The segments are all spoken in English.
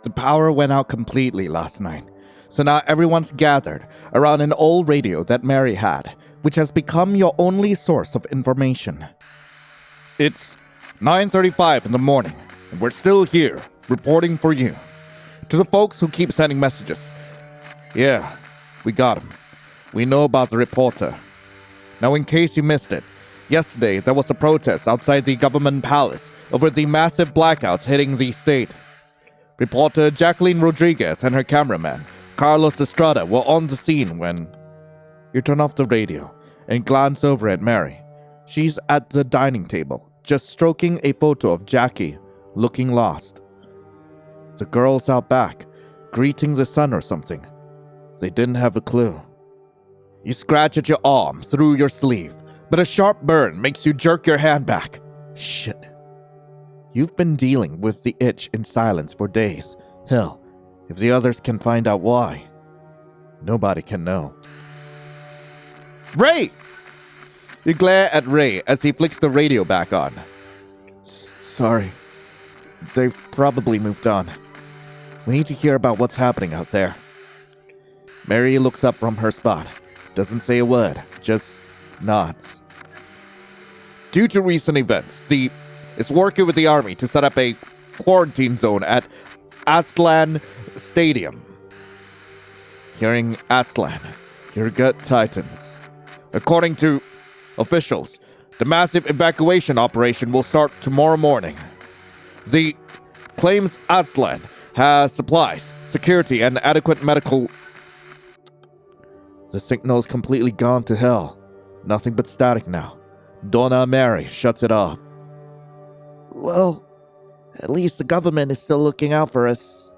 The power went out completely last night, so now everyone's gathered around an old radio that Mary had, which has become your only source of information. It's 9:35 in the morning, and we're still here, reporting for you. To the folks who keep sending messages, yeah, we got him. We know about the reporter. Now, in case you missed it, yesterday there was a protest outside the government palace over the massive blackouts hitting the state. Reporter Jacqueline Rodriguez and her cameraman, Carlos Estrada, were on the scene when... You turn off the radio and glance over at Mary. She's at the dining table, just stroking a photo of Jackie, looking lost. The girls out back, greeting the sun or something. They didn't have a clue. You scratch at your arm through your sleeve, but a sharp burn makes you jerk your hand back. Shit. You've been dealing with the itch in silence for days. Hell, if the others can find out why, nobody can know. Ray! You glare at Ray as he flicks the radio back on. Sorry. They've probably moved on. We need to hear about what's happening out there. Mary looks up from her spot. Doesn't say a word, just nods. Due to recent events, is working with the army to set up a quarantine zone at YEAP Stadium. Hearing Aslan, your gut tightens. According to officials, the massive evacuation operation will start tomorrow morning. The claims Aslan has supplies, security, and adequate medical... The signal's completely gone to hell. Nothing but static now. Donna Mary shuts it off. Well, at least the government is still looking out for us.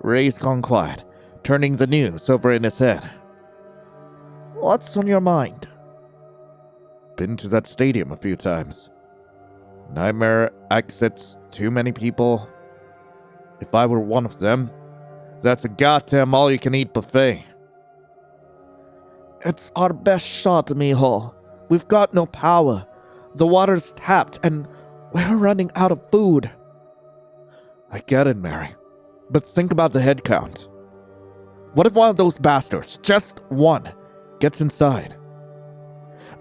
Ray's gone quiet, turning the news over in his head. What's on your mind? Been to that stadium a few times. Nightmare exits, too many people. If I were one of them, that's a goddamn all-you-can-eat buffet. It's our best shot, mijo. We've got no power. The water's tapped and we're running out of food. I get it, Mary. But think about the head count. What if one of those bastards, just one, gets inside?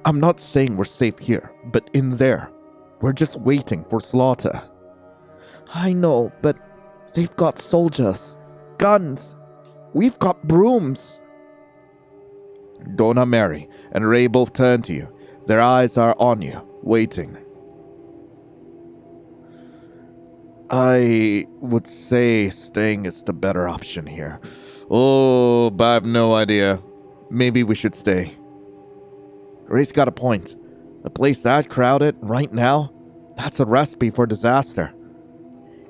I'm not saying we're safe here, but in there, we're just waiting for slaughter. I know, but they've got soldiers, guns. We've got brooms. Donna Mary and Ray both turn to you. Their eyes are on you, waiting. I would say staying is the better option here. Oh, but I have no idea. Maybe we should stay. Ray's got a point. A place that crowded right now, that's a recipe for disaster.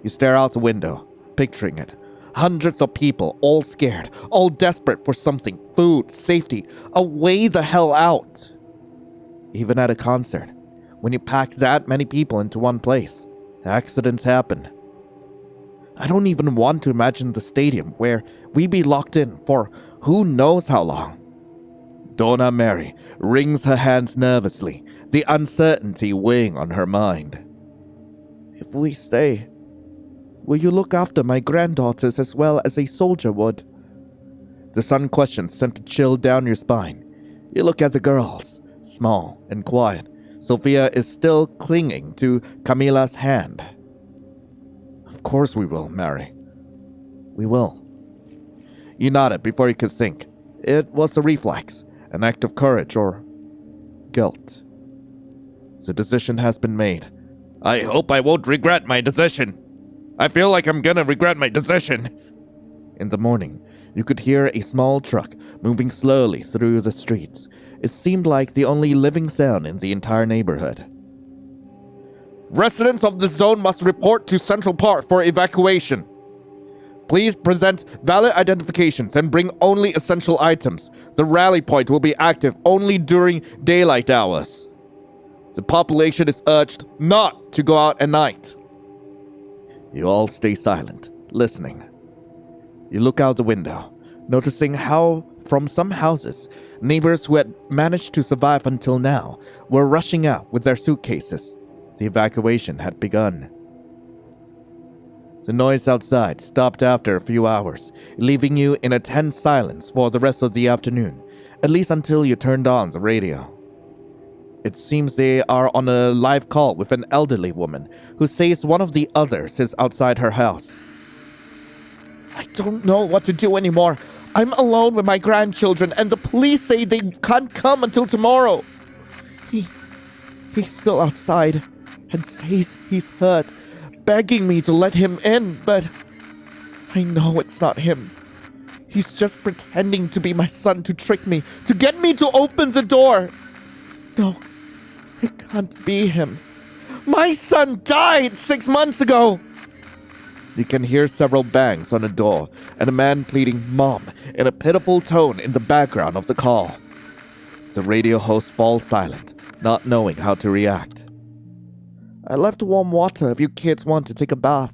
You stare out the window, picturing it. Hundreds of people, all scared, all desperate for something, food, safety, a way the hell out. Even at a concert, when you pack that many people into one place, accidents happen. I don't even want to imagine the stadium where we be locked in for who knows how long. Donna Mary wrings her hands nervously, the uncertainty weighing on her mind. If we stay, will you look after my granddaughters as well as a soldier would? The sudden question sent a chill down your spine. You look at the girls, small and quiet. Sophia is still clinging to Camila's hand. Of course we will, Mary. We will. You nodded before you could think. It was a reflex, an act of courage or guilt. The decision has been made. I hope I won't regret my decision. I feel like I'm gonna regret my decision. In the morning, you could hear a small truck moving slowly through the streets. It seemed like the only living sound in the entire neighborhood. Residents of the zone must report to Central Park for evacuation. Please present valid identifications and bring only essential items. The rally point will be active only during daylight hours. The population is urged not to go out at night. You all stay silent, listening. You look out the window, noticing how, from some houses, neighbors who had managed to survive until now were rushing out with their suitcases. The evacuation had begun. The noise outside stopped after a few hours, leaving you in a tense silence for the rest of the afternoon, at least until you turned on the radio. It seems they are on a live call with an elderly woman who says one of the others is outside her house. I don't know what to do anymore. I'm alone with my grandchildren and the police say they can't come until tomorrow. He's still outside and says he's hurt, begging me to let him in, but I know it's not him. He's just pretending to be my son to trick me, to get me to open the door. No, it can't be him. My son died 6 months ago. You can hear several bangs on the door and a man pleading "Mom" in a pitiful tone in the background of the call. The radio host falls silent, not knowing how to react. I left warm water if you kids want to take a bath.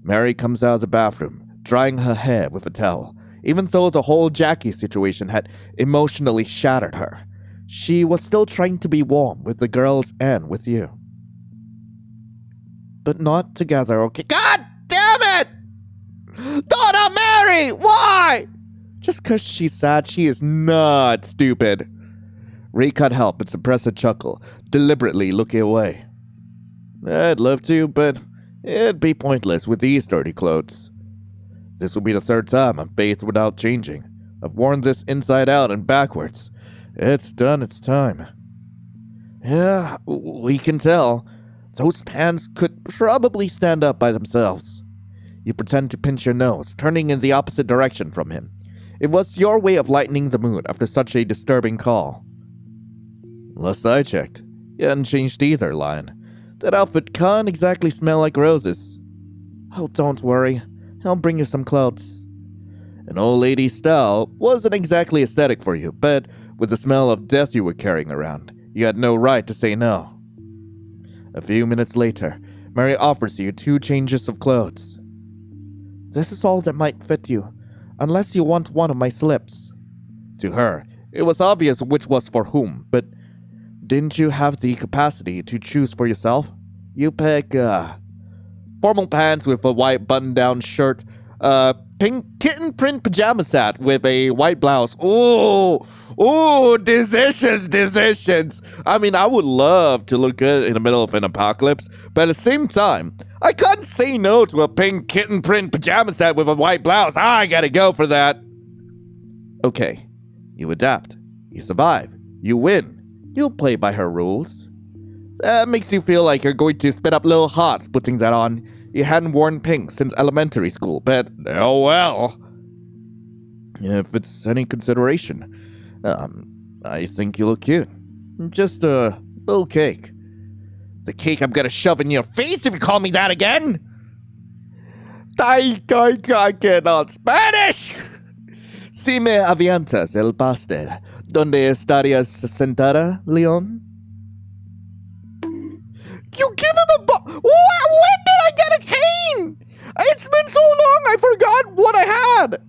Mary comes out of the bathroom, drying her hair with a towel. Even though the whole Jackie situation had emotionally shattered her, she was still trying to be warm with the girls and with you. But not together, okay? God damn it! Donna Mary! Why? Just 'cause she's sad, she is not stupid. Ray can't help but suppress a chuckle, deliberately looking away. I'd love to, but it'd be pointless with these dirty clothes. This will be the third time I've bathed without changing. I've worn this inside out and backwards. It's done its time. Yeah, we can tell. Those pants could probably stand up by themselves. You pretend to pinch your nose, turning in the opposite direction from him. It was your way of lightening the mood after such a disturbing call. Last I checked, you hadn't changed either, Lion. That outfit can't exactly smell like roses. Oh, don't worry. I'll bring you some clothes. An old lady style wasn't exactly aesthetic for you, but with the smell of death you were carrying around, you had no right to say no. A few minutes later, Mary offers you 2 changes of clothes. This is all that might fit you, unless you want one of my slips. To her, it was obvious which was for whom, but didn't you have the capacity to choose for yourself? You pick, formal pants with a white button-down shirt, pink kitten print pajama set with a white blouse. Ooh, decisions. I mean, I would love to look good in the middle of an apocalypse, but at the same time, I can't say no to a pink kitten print pajama set with a white blouse. I gotta go for that. Okay, you adapt. You survive. You win. You'll play by her rules. That makes you feel like you're going to spit up little hearts putting that on. You hadn't worn pink since elementary school, but oh well. If it's any consideration, I think you look cute. Just a little cake. The cake I'm gonna shove in your face if you call me that again! I cannot Spanish! Si me avientas el pastel, ¿dónde estarías sentada, Leon? You give him a when did I get a cane? It's been so long I forgot what I had!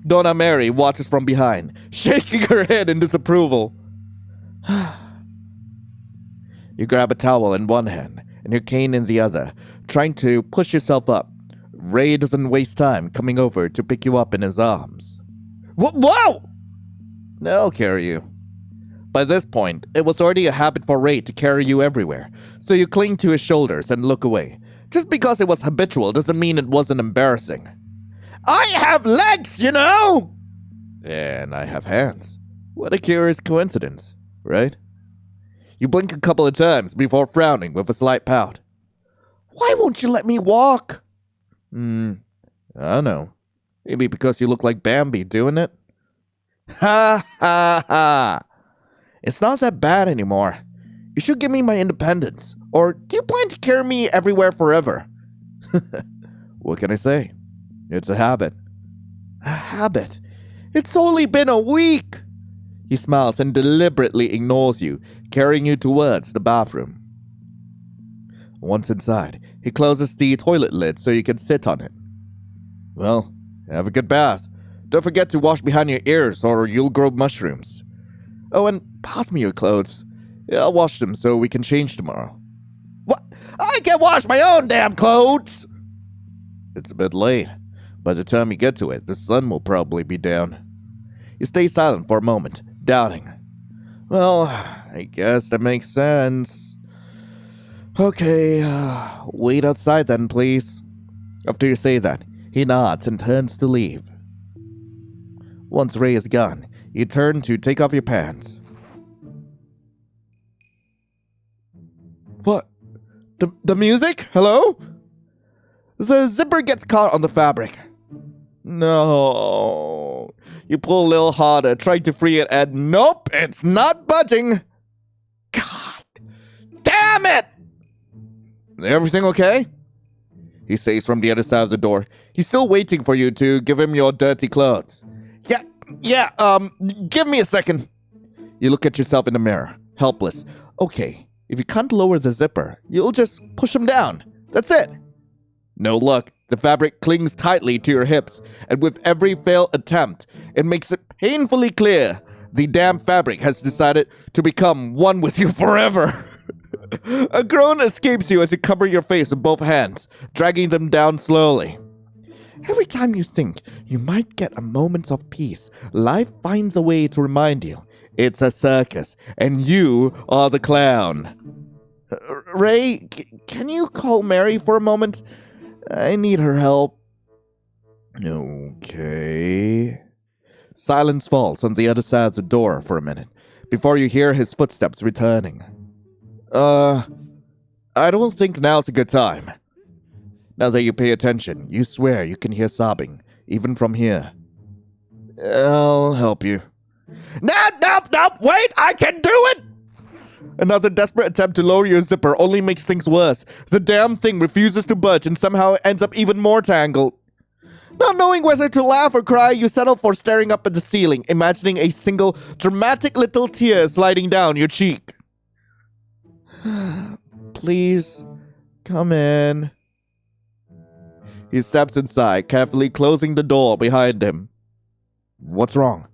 Donna Mary watches from behind, shaking her head in disapproval. You grab a towel in one hand and your cane in the other, trying to push yourself up. Ray doesn't waste time coming over to pick you up in his arms. Whoa! I'll carry you. By this point, it was already a habit for Ray to carry you everywhere, so you cling to his shoulders and look away. Just because it was habitual doesn't mean it wasn't embarrassing. I have legs, you know! And I have hands. What a curious coincidence, right? You blink a couple of times before frowning with a slight pout. Why won't you let me walk? I don't know. Maybe because you look like Bambi doing it? Ha ha ha! It's not that bad anymore. You should give me my independence. Or do you plan to carry me everywhere forever? What can I say? It's a habit. A habit? It's only been a week! He smiles and deliberately ignores you, carrying you towards the bathroom. Once inside, he closes the toilet lid so you can sit on it. Well, have a good bath. Don't forget to wash behind your ears or you'll grow mushrooms. Oh, and pass me your clothes. I'll wash them so we can change tomorrow. What? I can wash my own damn clothes! It's a bit late. By the time you get to it, the sun will probably be down. You stay silent for a moment, doubting. Well, I guess that makes sense. Okay, wait outside then, please. After you say that, he nods and turns to leave. Once Ray is gone, you turn to take off your pants. What? The music? Hello? The zipper gets caught on the fabric. No. You pull a little harder, trying to free it, and nope, it's not budging. God damn it! Everything okay? He says from the other side of the door. He's still waiting for you to give him your dirty clothes. Yeah, give me a second. You look at yourself in the mirror, helpless. Okay, if you can't lower the zipper, you'll just push him down. That's it. No luck. The fabric clings tightly to your hips, and with every failed attempt, it makes it painfully clear the damn fabric has decided to become one with you forever. A groan escapes you as you cover your face with both hands, dragging them down slowly. Every time you think you might get a moment of peace, life finds a way to remind you it's a circus, and you are the clown. Ray, can you call Mary for a moment? I need her help. Okay. Silence falls on the other side of the door for a minute, before you hear his footsteps returning. I don't think now's a good time. Now that you pay attention, you swear you can hear sobbing, even from here. I'll help you. Nope, wait, I can do it! Another desperate attempt to lower your zipper only makes things worse. The damn thing refuses to budge and somehow ends up even more tangled. Not knowing whether to laugh or cry, you settle for staring up at the ceiling, imagining a single dramatic little tear sliding down your cheek. Please, come in. He steps inside, carefully closing the door behind him. What's wrong?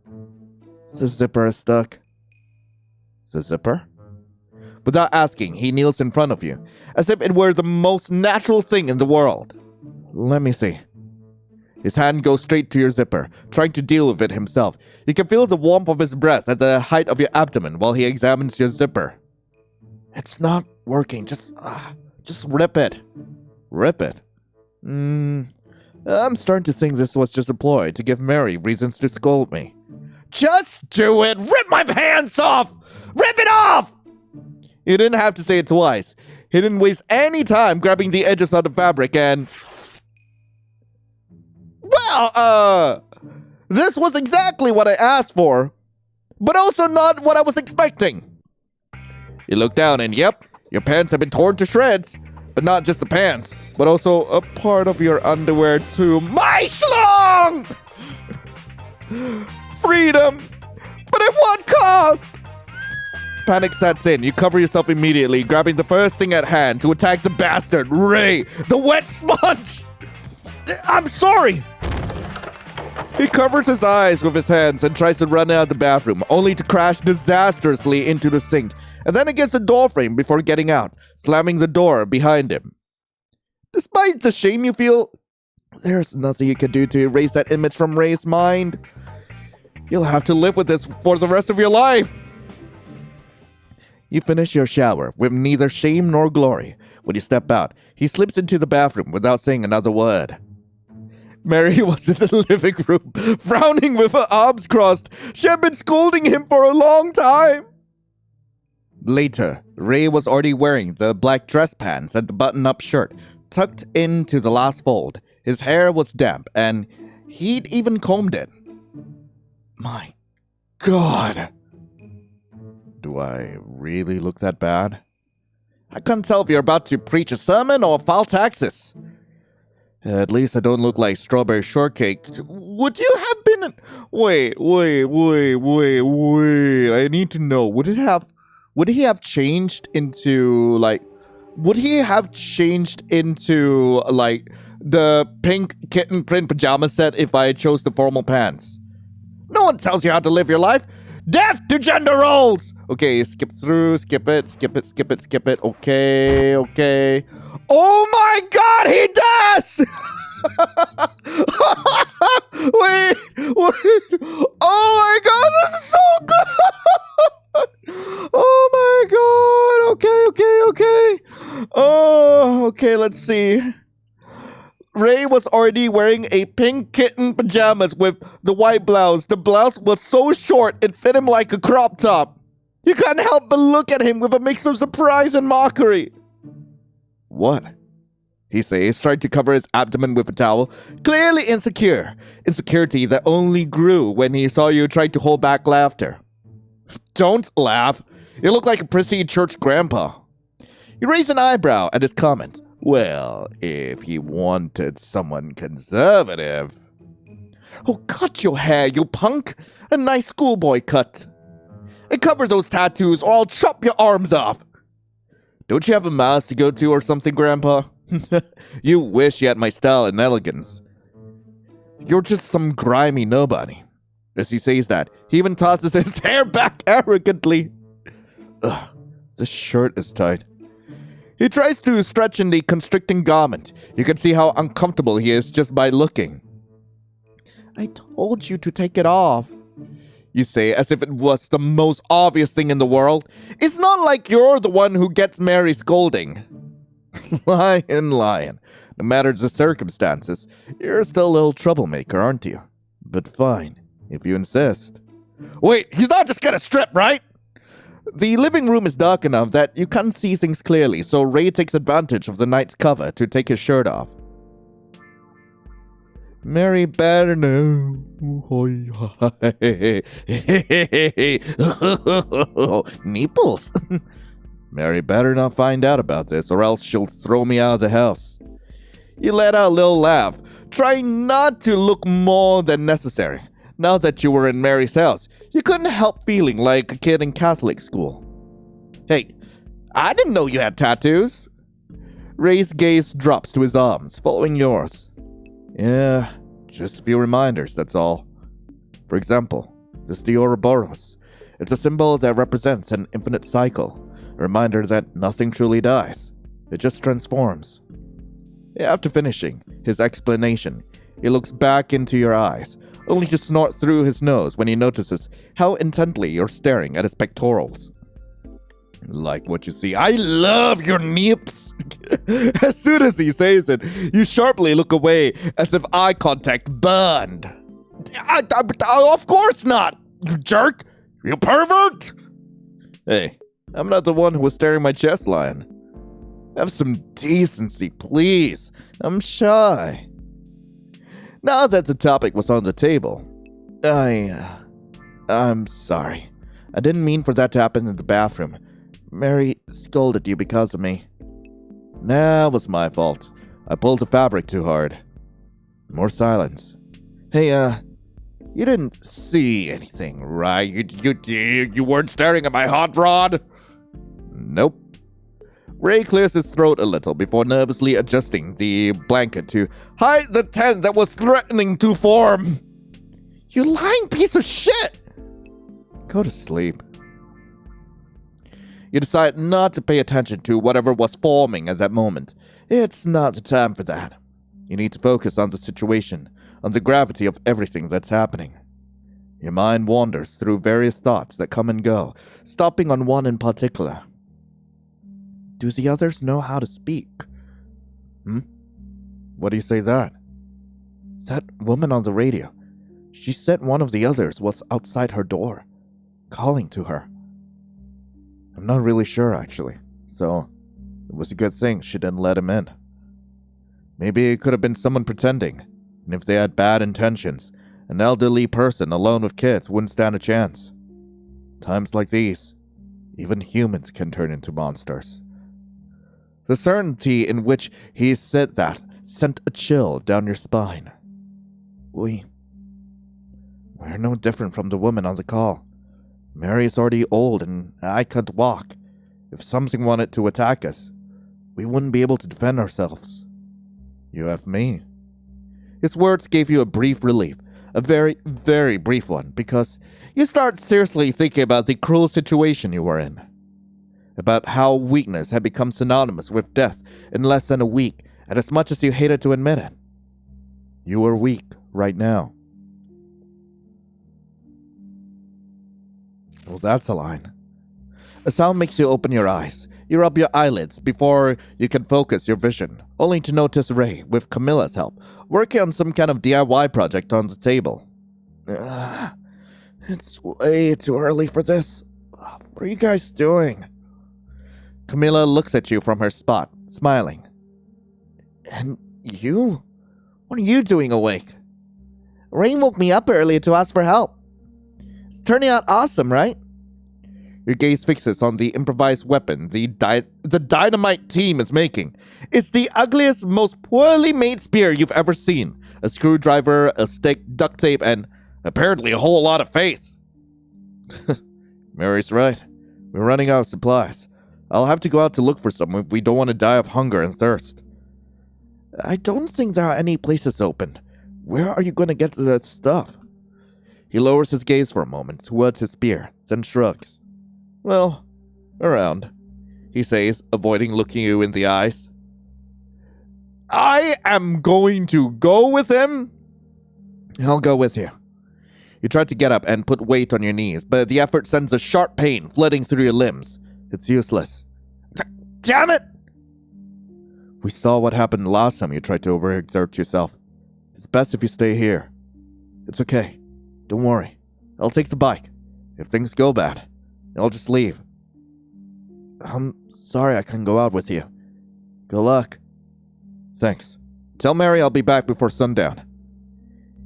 The zipper is stuck. The zipper? Without asking, he kneels in front of you, as if it were the most natural thing in the world. Let me see. His hand goes straight to your zipper, trying to deal with it himself. You can feel the warmth of his breath at the height of your abdomen while he examines your zipper. It's not working. Just rip it. Rip it? I'm starting to think this was just a ploy to give Mary reasons to scold me. Just do it! Rip my pants off! Rip it off! You didn't have to say it twice. He didn't waste any time grabbing the edges of the fabric and... Well, this was exactly what I asked for, but also not what I was expecting. You look down and yep, your pants have been torn to shreds, but not just the pants, but also a part of your underwear too. My schlong! Freedom, but at what cost? Panic sets in. You cover yourself immediately, grabbing the first thing at hand to attack the bastard, Ray, the wet sponge! I'm sorry! He covers his eyes with his hands and tries to run out of the bathroom, only to crash disastrously into the sink, and then against the doorframe before getting out, slamming the door behind him. Despite the shame you feel, there's nothing you can do to erase that image from Ray's mind. You'll have to live with this for the rest of your life. You finish your shower with neither shame nor glory. When you step out, he slips into the bathroom without saying another word. Mary was in the living room, frowning with her arms crossed. She had been scolding him for a long time. Later, Ray was already wearing the black dress pants and the button-up shirt, tucked into the last fold. His hair was damp, and he'd even combed it. My God. Do I really look that bad? I couldn't tell if you're about to preach a sermon or file taxes. At least I don't look like strawberry shortcake. Would you have been... Wait. I need to know. Would he have changed into, like... Would he have changed into, like, the pink kitten print pajama set if I chose the formal pants? No one tells you how to live your life. Death to gender roles! Okay, skip through, skip it. Okay. Oh my god, he does! wait. Oh my god, this is so good! Oh my god, okay. Oh, okay, let's see. Ray was already wearing a pink kitten pajamas with the white blouse. The blouse was so short, it fit him like a crop top. You can't help but look at him with a mix of surprise and mockery. What? He says, trying to cover his abdomen with a towel. Clearly insecure. Insecurity that only grew when he saw you try to hold back laughter. Don't laugh. You look like a prissy church grandpa. He raised an eyebrow at his comment. Well, if he wanted someone conservative. Oh, cut your hair, you punk. A nice schoolboy cut. And cover those tattoos or I'll chop your arms off. Don't you have a mass to go to or something, Grandpa? You wish you had my style and elegance. You're just some grimy nobody. As he says that, he even tosses his hair back arrogantly. Ugh, this shirt is tight. He tries to stretch in the constricting garment. You can see how uncomfortable he is just by looking. I told you to take it off. You say as if it was the most obvious thing in the world. It's not like you're the one who gets Mary scolding. Lion. No matter the circumstances, you're still a little troublemaker, aren't you? But fine, if you insist. Wait, he's not just gonna strip, right? The living room is dark enough that you can't see things clearly, so Ray takes advantage of the night's cover to take his shirt off. Mary better know. Nipples. Mary better not find out about this, or else she'll throw me out of the house. You let out a little laugh, trying not to look more than necessary. Now that you were in Mary's house, you couldn't help feeling like a kid in Catholic school. Hey, I didn't know you had tattoos. Ray's gaze drops to his arms, following yours. Yeah, just a few reminders, that's all. For example, this the Ouroboros. It's a symbol that represents an infinite cycle. A reminder that nothing truly dies. It just transforms. After finishing his explanation, he looks back into your eyes, only to snort through his nose when he notices how intently you're staring at his pectorals. Like what you see. I love your nips! As soon as he says it, you sharply look away as if eye contact burned. Of course not, you jerk! You pervert! Hey, I'm not the one who was staring my chest, Lion. Have some decency, please. I'm shy. Now that the topic was on the table, I'm sorry. I didn't mean for that to happen in the bathroom. Mary scolded you because of me. That was my fault. I pulled the fabric too hard. More silence. Hey, you didn't see anything, right? You weren't staring at my hot rod? Nope. Ray clears his throat a little before nervously adjusting the blanket to hide the tent that was threatening to form. You lying piece of shit! Go to sleep. You decide not to pay attention to whatever was forming at that moment. It's not the time for that. You need to focus on the situation, on the gravity of everything that's happening. Your mind wanders through various thoughts that come and go, stopping on one in particular. Do the others know how to speak? What do you say that? That woman on the radio. She said one of the others was outside her door, calling to her. I'm not really sure, actually, so it was a good thing she didn't let him in. Maybe it could have been someone pretending, and if they had bad intentions, an elderly person alone with kids wouldn't stand a chance. Times like these, even humans can turn into monsters. The certainty in which he said that sent a chill down your spine. We're no different from the woman on the call. Mary is already old and I can't walk. If something wanted to attack us, we wouldn't be able to defend ourselves. You have me. His words gave you a brief relief, A very, very brief one, because you start seriously thinking about the cruel situation you were in. About how weakness had become synonymous with death in less than a week, and as much as you hated to admit it, you were weak right now. Well, that's a line. A sound makes you open your eyes. You rub your eyelids before you can focus your vision, only to notice Ray, with Camilla's help, working on some kind of DIY project on the table. It's way too early for this. What are you guys doing? Camilla looks at you from her spot, smiling. And you? What are you doing awake? Rain woke me up earlier to ask for help. It's turning out awesome, right? Your gaze fixes on the improvised weapon the dynamite team is making. It's the ugliest, most poorly made spear you've ever seen. A screwdriver, a stick, duct tape, and apparently a whole lot of faith. Mary's right. We're running out of supplies. I'll have to go out to look for some if we don't want to die of hunger and thirst. I don't think there are any places open. Where are you going to get to that stuff? He lowers his gaze for a moment towards his spear, then shrugs. Well, around, he says, avoiding looking you in the eyes. I am going to go with him? I'll go with you. You try to get up and put weight on your knees, but the effort sends a sharp pain flooding through your limbs. It's useless. Damn it! We saw what happened last time you tried to overexert yourself. It's best if you stay here. It's okay. Don't worry. I'll take the bike. If things go bad, I'll just leave. I'm sorry I couldn't go out with you. Good luck. Thanks. Tell Mary I'll be back before sundown.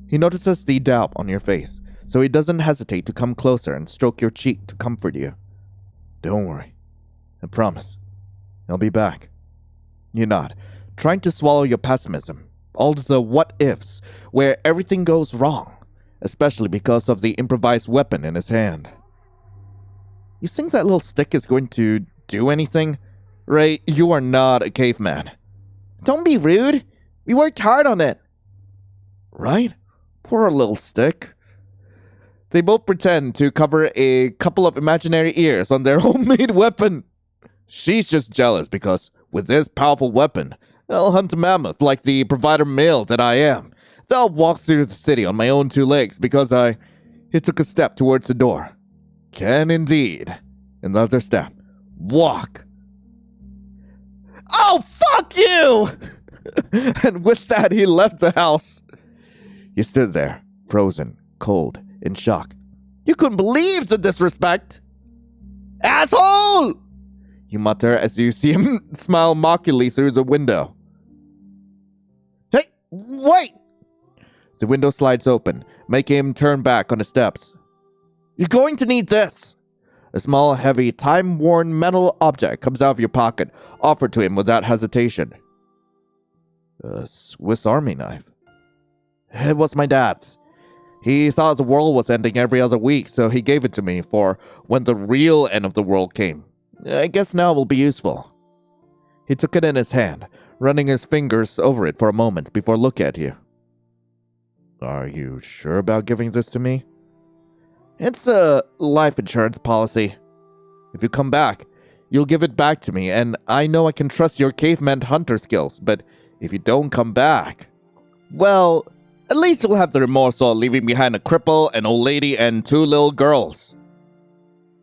He notices the doubt on your face, so he doesn't hesitate to come closer and stroke your cheek to comfort you. Don't worry. I promise. I'll be back. You nod, trying to swallow your pessimism. All the what-ifs, where everything goes wrong, especially because of the improvised weapon in his hand. You think that little stick is going to do anything? Ray, you are not a caveman. Don't be rude. We worked hard on it. Right? Poor little stick. They both pretend to cover a couple of imaginary ears on their homemade weapon. She's just jealous because, with this powerful weapon, I'll hunt a mammoth like the provider male that I am. I'll walk through the city on my own two legs because He took a step towards the door. Can indeed. Another step. Walk. Oh, fuck you! And with that, he left the house. You stood there, frozen, cold, in shock. You couldn't believe the disrespect. Asshole! You mutter as you see him smile mockingly through the window. Hey, wait! The window slides open, making him turn back on the steps. You're going to need this. A small, heavy, time-worn metal object comes out of your pocket, offered to him without hesitation. A Swiss Army knife. It was my dad's. He thought the world was ending every other week, so he gave it to me for when the real end of the world came. I guess now it will be useful. He took it in his hand, running his fingers over it for a moment before looking at you. Are you sure about giving this to me? It's a life insurance policy. If you come back, you'll give it back to me, and I know I can trust your caveman hunter skills, but if you don't come back, well, at least you'll have the remorse of leaving behind a cripple, an old lady, and 2 little girls.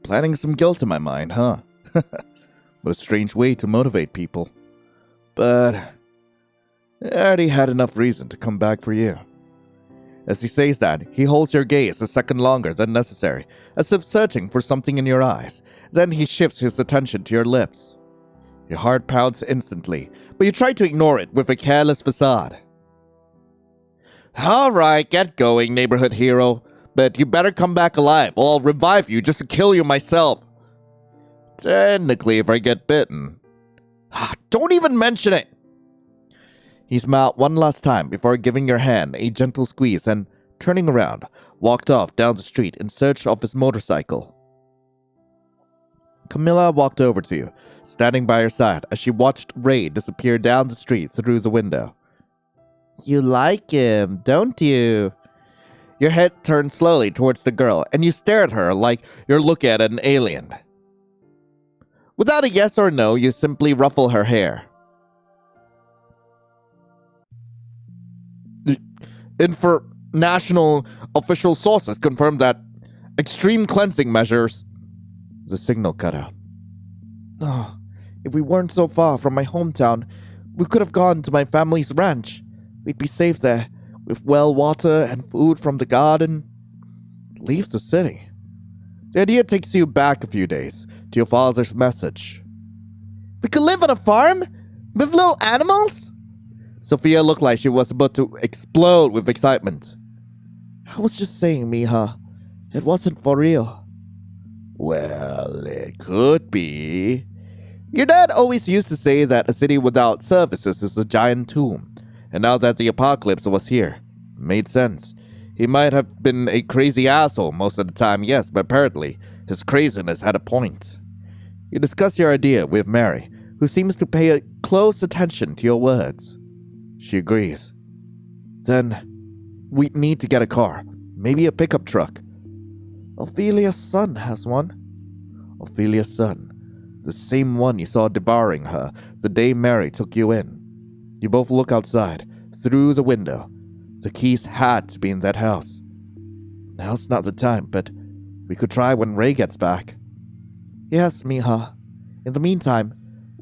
Planting some guilt in my mind, huh? What a strange way to motivate people. But I already had enough reason to come back for you. As he says that, he holds your gaze a second longer than necessary, as if searching for something in your eyes. Then he shifts his attention to your lips. Your heart pounds instantly, but you try to ignore it with a careless facade. All right, get going, neighborhood hero. But you better come back alive, or I'll revive you just to kill you myself. Technically, if I get bitten. Don't even mention it! He smiled one last time before giving your hand a gentle squeeze and, turning around, walked off down the street in search of his motorcycle. Camilla walked over to you, standing by your side as she watched Ray disappear down the street through the window. You like him, don't you? Your head turns slowly towards the girl, and you stare at her like you're looking at an alien. Without a yes or no, you simply ruffle her hair. International official sources confirm that extreme cleansing measures... The signal cut out. Oh, if we weren't so far from my hometown, we could have gone to my family's ranch. We'd be safe there, with well water and food from the garden. Leave the city. The idea takes you back a few days to your father's message. We could live on a farm? With little animals? Sophia looked like she was about to explode with excitement. I was just saying, Mija. It wasn't for real. Well, it could be. Your dad always used to say that a city without services is a giant tomb. And now that the apocalypse was here, it made sense. He might have been a crazy asshole most of the time, yes, but apparently his craziness had a point. You discuss your idea with Mary, who seems to pay close attention to your words. She agrees. Then, we need to get a car, maybe a pickup truck. Ophelia's son has one. Ophelia's son, the same one you saw devouring her the day Mary took you in. You both look outside, through the window. The keys had to be in that house. Now's not the time, but we could try when Ray gets back. Yes, Mija. In the meantime,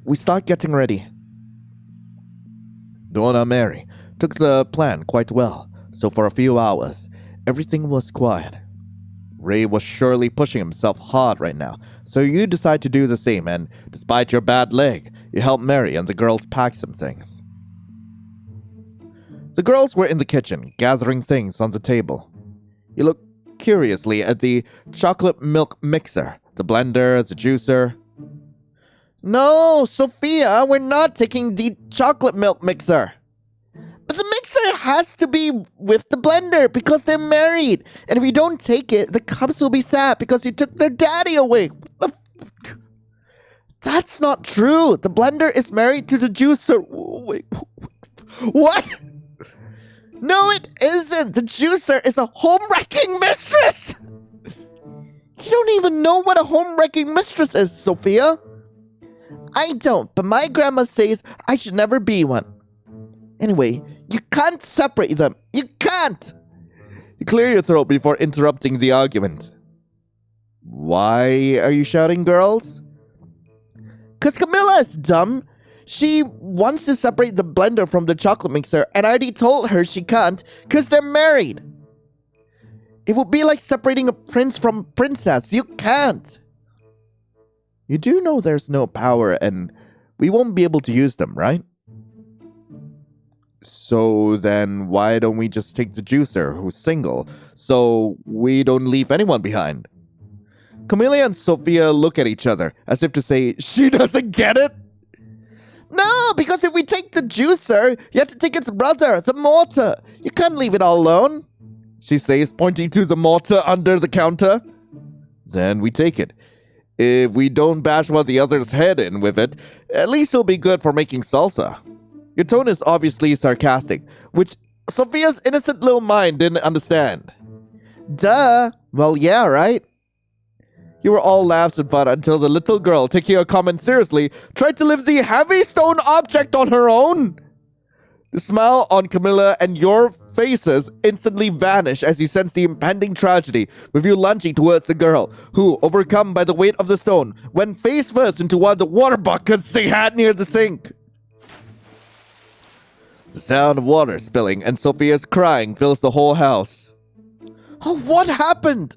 we start getting ready. Donna Mary took the plan quite well, so for a few hours, everything was quiet. Ray was surely pushing himself hard right now, so you decide to do the same, and despite your bad leg, you help Mary and the girls pack some things. The girls were in the kitchen, gathering things on the table. You look curiously at the chocolate milk mixer, the blender, the juicer. No, Sophia, we're not taking the chocolate milk mixer. But the mixer has to be with the blender because they're married. And if you don't take it, the Cubs will be sad because you took their daddy away. That's not true. The blender is married to the juicer. Wait, what? No, it isn't. The juicer is a home-wrecking mistress. You don't even know what a home-wrecking mistress is, Sophia. I don't, but my grandma says I should never be one. Anyway, you can't separate them. You can't! You clear your throat before interrupting the argument. Why are you shouting, girls? 'Cause Camilla is dumb. She wants to separate the blender from the chocolate mixer, and I already told her she can't 'cause they're married. It would be like separating a prince from a princess. You can't. You do know there's no power and we won't be able to use them, right? So then why don't we just take the juicer, who's single, so we don't leave anyone behind? Camilla and Sophia look at each other as if to say, she doesn't get it? No, because if we take the juicer, you have to take its brother, the mortar. You can't leave it all alone, she says, pointing to the mortar under the counter. Then we take it. If we don't bash one of the other's head in with it, at least it'll be good for making salsa. Your tone is obviously sarcastic, which Sophia's innocent little mind didn't understand. Duh. Well, yeah, right? You were all laughs and fun until the little girl, taking your comment seriously, tried to lift the heavy stone object on her own. The smile on Camilla and your faces instantly vanish as you sense the impending tragedy, with you lunging towards the girl, who, overcome by the weight of the stone, went face first into one of the water buckets they had near the sink. The sound of water spilling and Sophia's crying fills the whole house. Oh, what happened?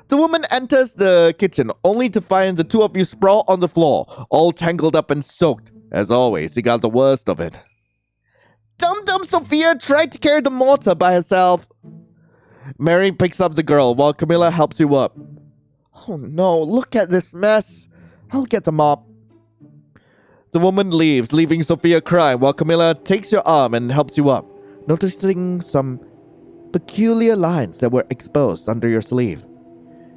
The woman enters the kitchen only to find the two of you sprawl on the floor, all tangled up and soaked. As always, he got the worst of it. Dum-dum Sophia tried to carry the mortar by herself. Mary picks up the girl while Camilla helps you up. Oh no, look at this mess. I'll get the mop. The woman leaves, leaving Sophia crying while Camilla takes your arm and helps you up, noticing some peculiar lines that were exposed under your sleeve.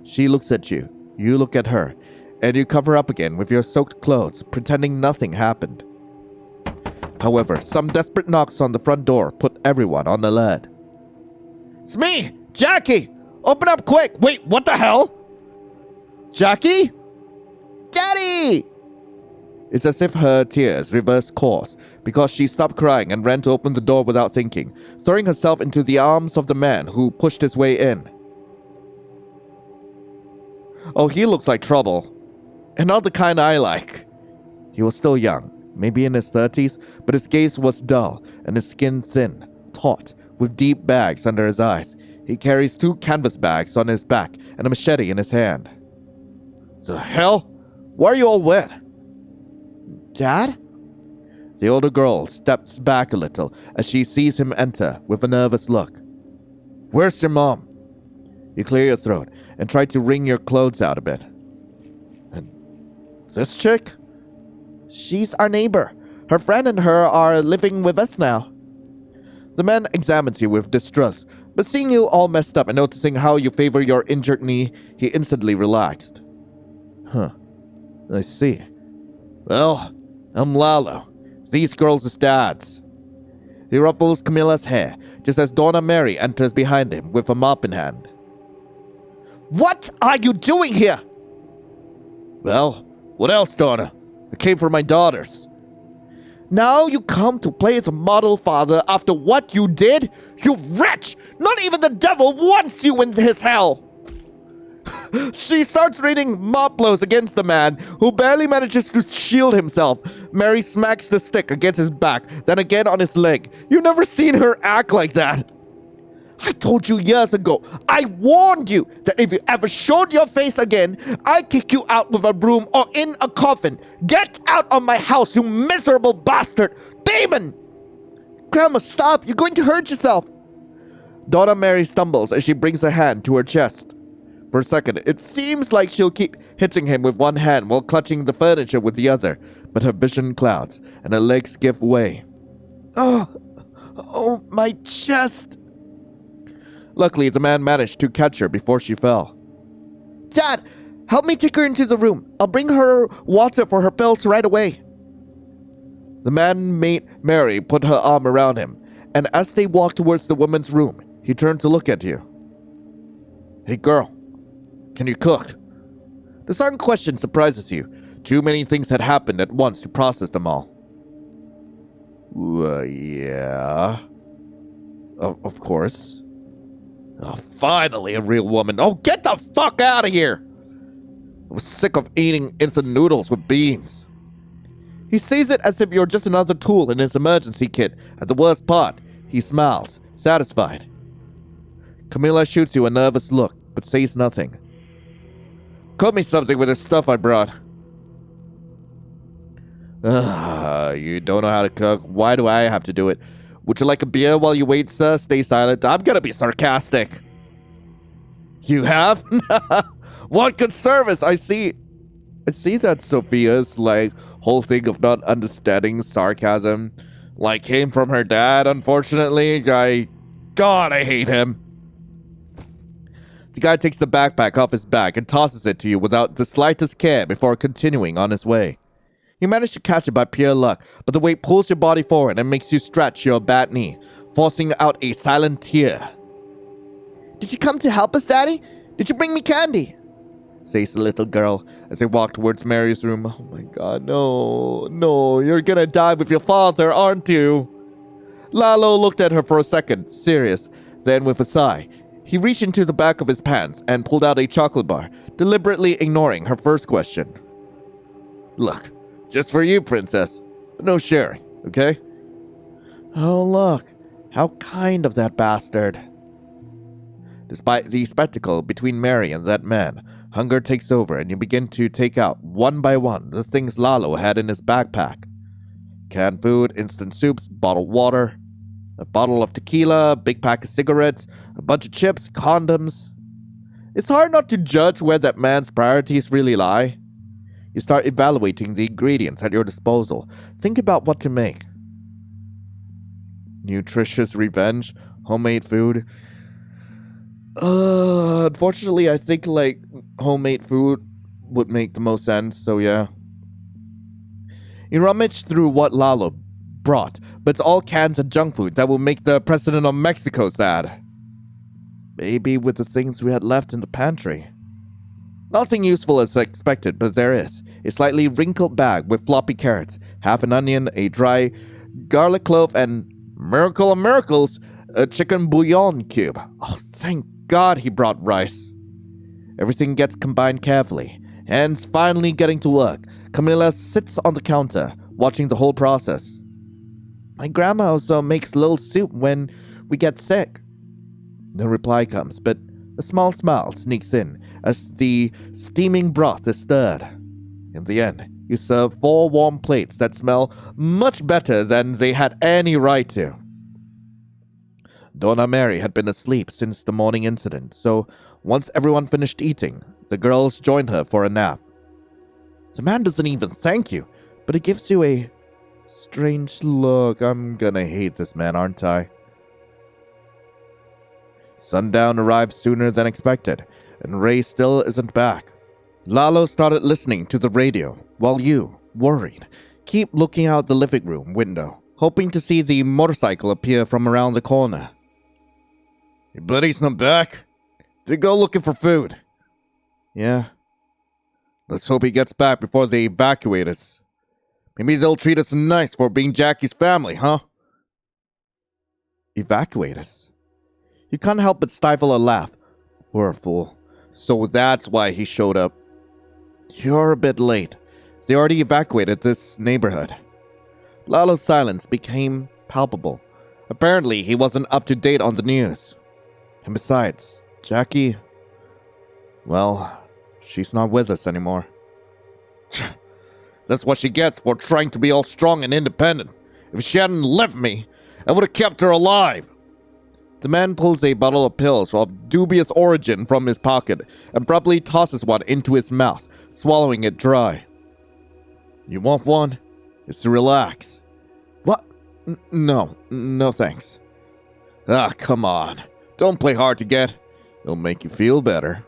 She looks at you, you look at her, and you cover up again with your soaked clothes, pretending nothing happened. However, some desperate knocks on the front door put everyone on alert. It's me, Jackie! Open up quick! Wait, what the hell? Jackie? Daddy! It's as if her tears reversed course, because she stopped crying and ran to open the door without thinking, throwing herself into the arms of the man who pushed his way in. Oh, he looks like trouble. And not the kind I like. He was still young, maybe in his 30s, but his gaze was dull and his skin thin, taut, with deep bags under his eyes. He carries 2 canvas bags on his back and a machete in his hand. The hell? Why are you all wet? Dad? The older girl steps back a little as she sees him enter with a nervous look. Where's your mom? You clear your throat and try to wring your clothes out a bit. And this chick? She's our neighbor. Her friend and her are living with us now. The man examines you with distrust, but seeing you all messed up and noticing how you favor your injured knee, he instantly relaxed. Huh. I see. Well, I'm Lalo. These girls are dads. He ruffles Camilla's hair, just as Donna Mary enters behind him with a mop in hand. What are you doing here? Well, what else, Donna? I came for my daughters. Now you come to play the model father after what you did? You wretch! Not even the devil wants you in his hell! She starts raining mop blows against the man, who barely manages to shield himself. Mary smacks the stick against his back, then again on his leg. You've never seen her act like that. I told you years ago, I warned you that if you ever showed your face again, I'd kick you out with a broom or in a coffin. Get out of my house, you miserable bastard! Demon! Grandma, stop! You're going to hurt yourself! Donna Mary stumbles as she brings her hand to her chest. For a second, it seems like she'll keep hitting him with one hand while clutching the furniture with the other, but her vision clouds and her legs give way. Oh, my chest! Luckily, the man managed to catch her before she fell. Dad, help me take her into the room. I'll bring her water for her pills right away. The man made Mary put her arm around him, and as they walked towards the woman's room, he turned to look at you. Hey girl, can you cook? The sudden question surprises you. Too many things had happened at once to process them all. Yeah. Of course. Oh, finally a real woman. Oh, get the fuck out of here! I was sick of eating instant noodles with beans. He sees it as if you're just another tool in his emergency kit. At the worst part, he smiles, satisfied. Camilla shoots you a nervous look, but says nothing. Cook me something with the stuff I brought. You don't know how to cook. Why do I have to do it? Would you like a beer while you wait, sir? Stay silent. I'm gonna be sarcastic. You have? What good service? I see that Sophia's, whole thing of not understanding sarcasm, came from her dad, unfortunately. God, I hate him. The guy takes the backpack off his back and tosses it to you without the slightest care before continuing on his way. You manage to catch it by pure luck, but the weight pulls your body forward and makes you stretch your bad knee, forcing out a silent tear. Did you come to help us, Daddy? Did you bring me candy? Says the little girl as they walk towards Mary's room. Oh my God, no, you're gonna die with your father, aren't you? Lalo looked at her for a second, serious. Then with a sigh, he reached into the back of his pants and pulled out a chocolate bar, deliberately ignoring her first question. Look, just for you, princess, but no sharing, okay? Oh, look, how kind of that bastard. Despite the spectacle between Mary and that man, hunger takes over and you begin to take out, one by one, the things Lalo had in his backpack. Canned food, instant soups, bottled water, a bottle of tequila, a big pack of cigarettes, a bunch of chips, condoms. It's hard not to judge where that man's priorities really lie. You start evaluating the ingredients at your disposal. Think about what to make. Nutritious revenge, homemade food. Unfortunately, I think homemade food would make the most sense, so yeah. You rummage through what Lalo brought, but it's all cans of junk food that will make the president of Mexico sad. Maybe with the things we had left in the pantry. Nothing useful as expected, but there is. A slightly wrinkled bag with floppy carrots, half an onion, a dry garlic clove, and, miracle of miracles, a chicken bouillon cube. Oh, thank God he brought rice. Everything gets combined carefully. Hands finally getting to work. Camilla sits on the counter, watching the whole process. My grandma also makes little soup when we get sick. No reply comes, but a small smile sneaks in as the steaming broth is stirred. In the end, you serve 4 warm plates that smell much better than they had any right to. Donna Mary had been asleep since the morning incident, so once everyone finished eating, the girls joined her for a nap. The man doesn't even thank you, but he gives you a strange look. I'm gonna hate this man, aren't I? Sundown arrived sooner than expected, and Ray still isn't back. Lalo started listening to the radio, while you, worried, keep looking out the living room window, hoping to see the motorcycle appear from around the corner. Your buddy's not back? Did he go looking for food? Yeah. Let's hope he gets back before they evacuate us. Maybe they'll treat us nice for being Jackie's family, huh? Evacuate us? You can't help but stifle a laugh. Poor fool. So that's why he showed up. You're a bit late. They already evacuated this neighborhood. Lalo's silence became palpable. Apparently, he wasn't up to date on the news. And besides, Jackie, well, she's not with us anymore. That's what she gets for trying to be all strong and independent. If she hadn't left me, I would have kept her alive. The man pulls a bottle of pills of dubious origin from his pocket and abruptly tosses one into his mouth, swallowing it dry. You want one? It's to relax. What? No thanks. Ah, come on. Don't play hard to get. It'll make you feel better.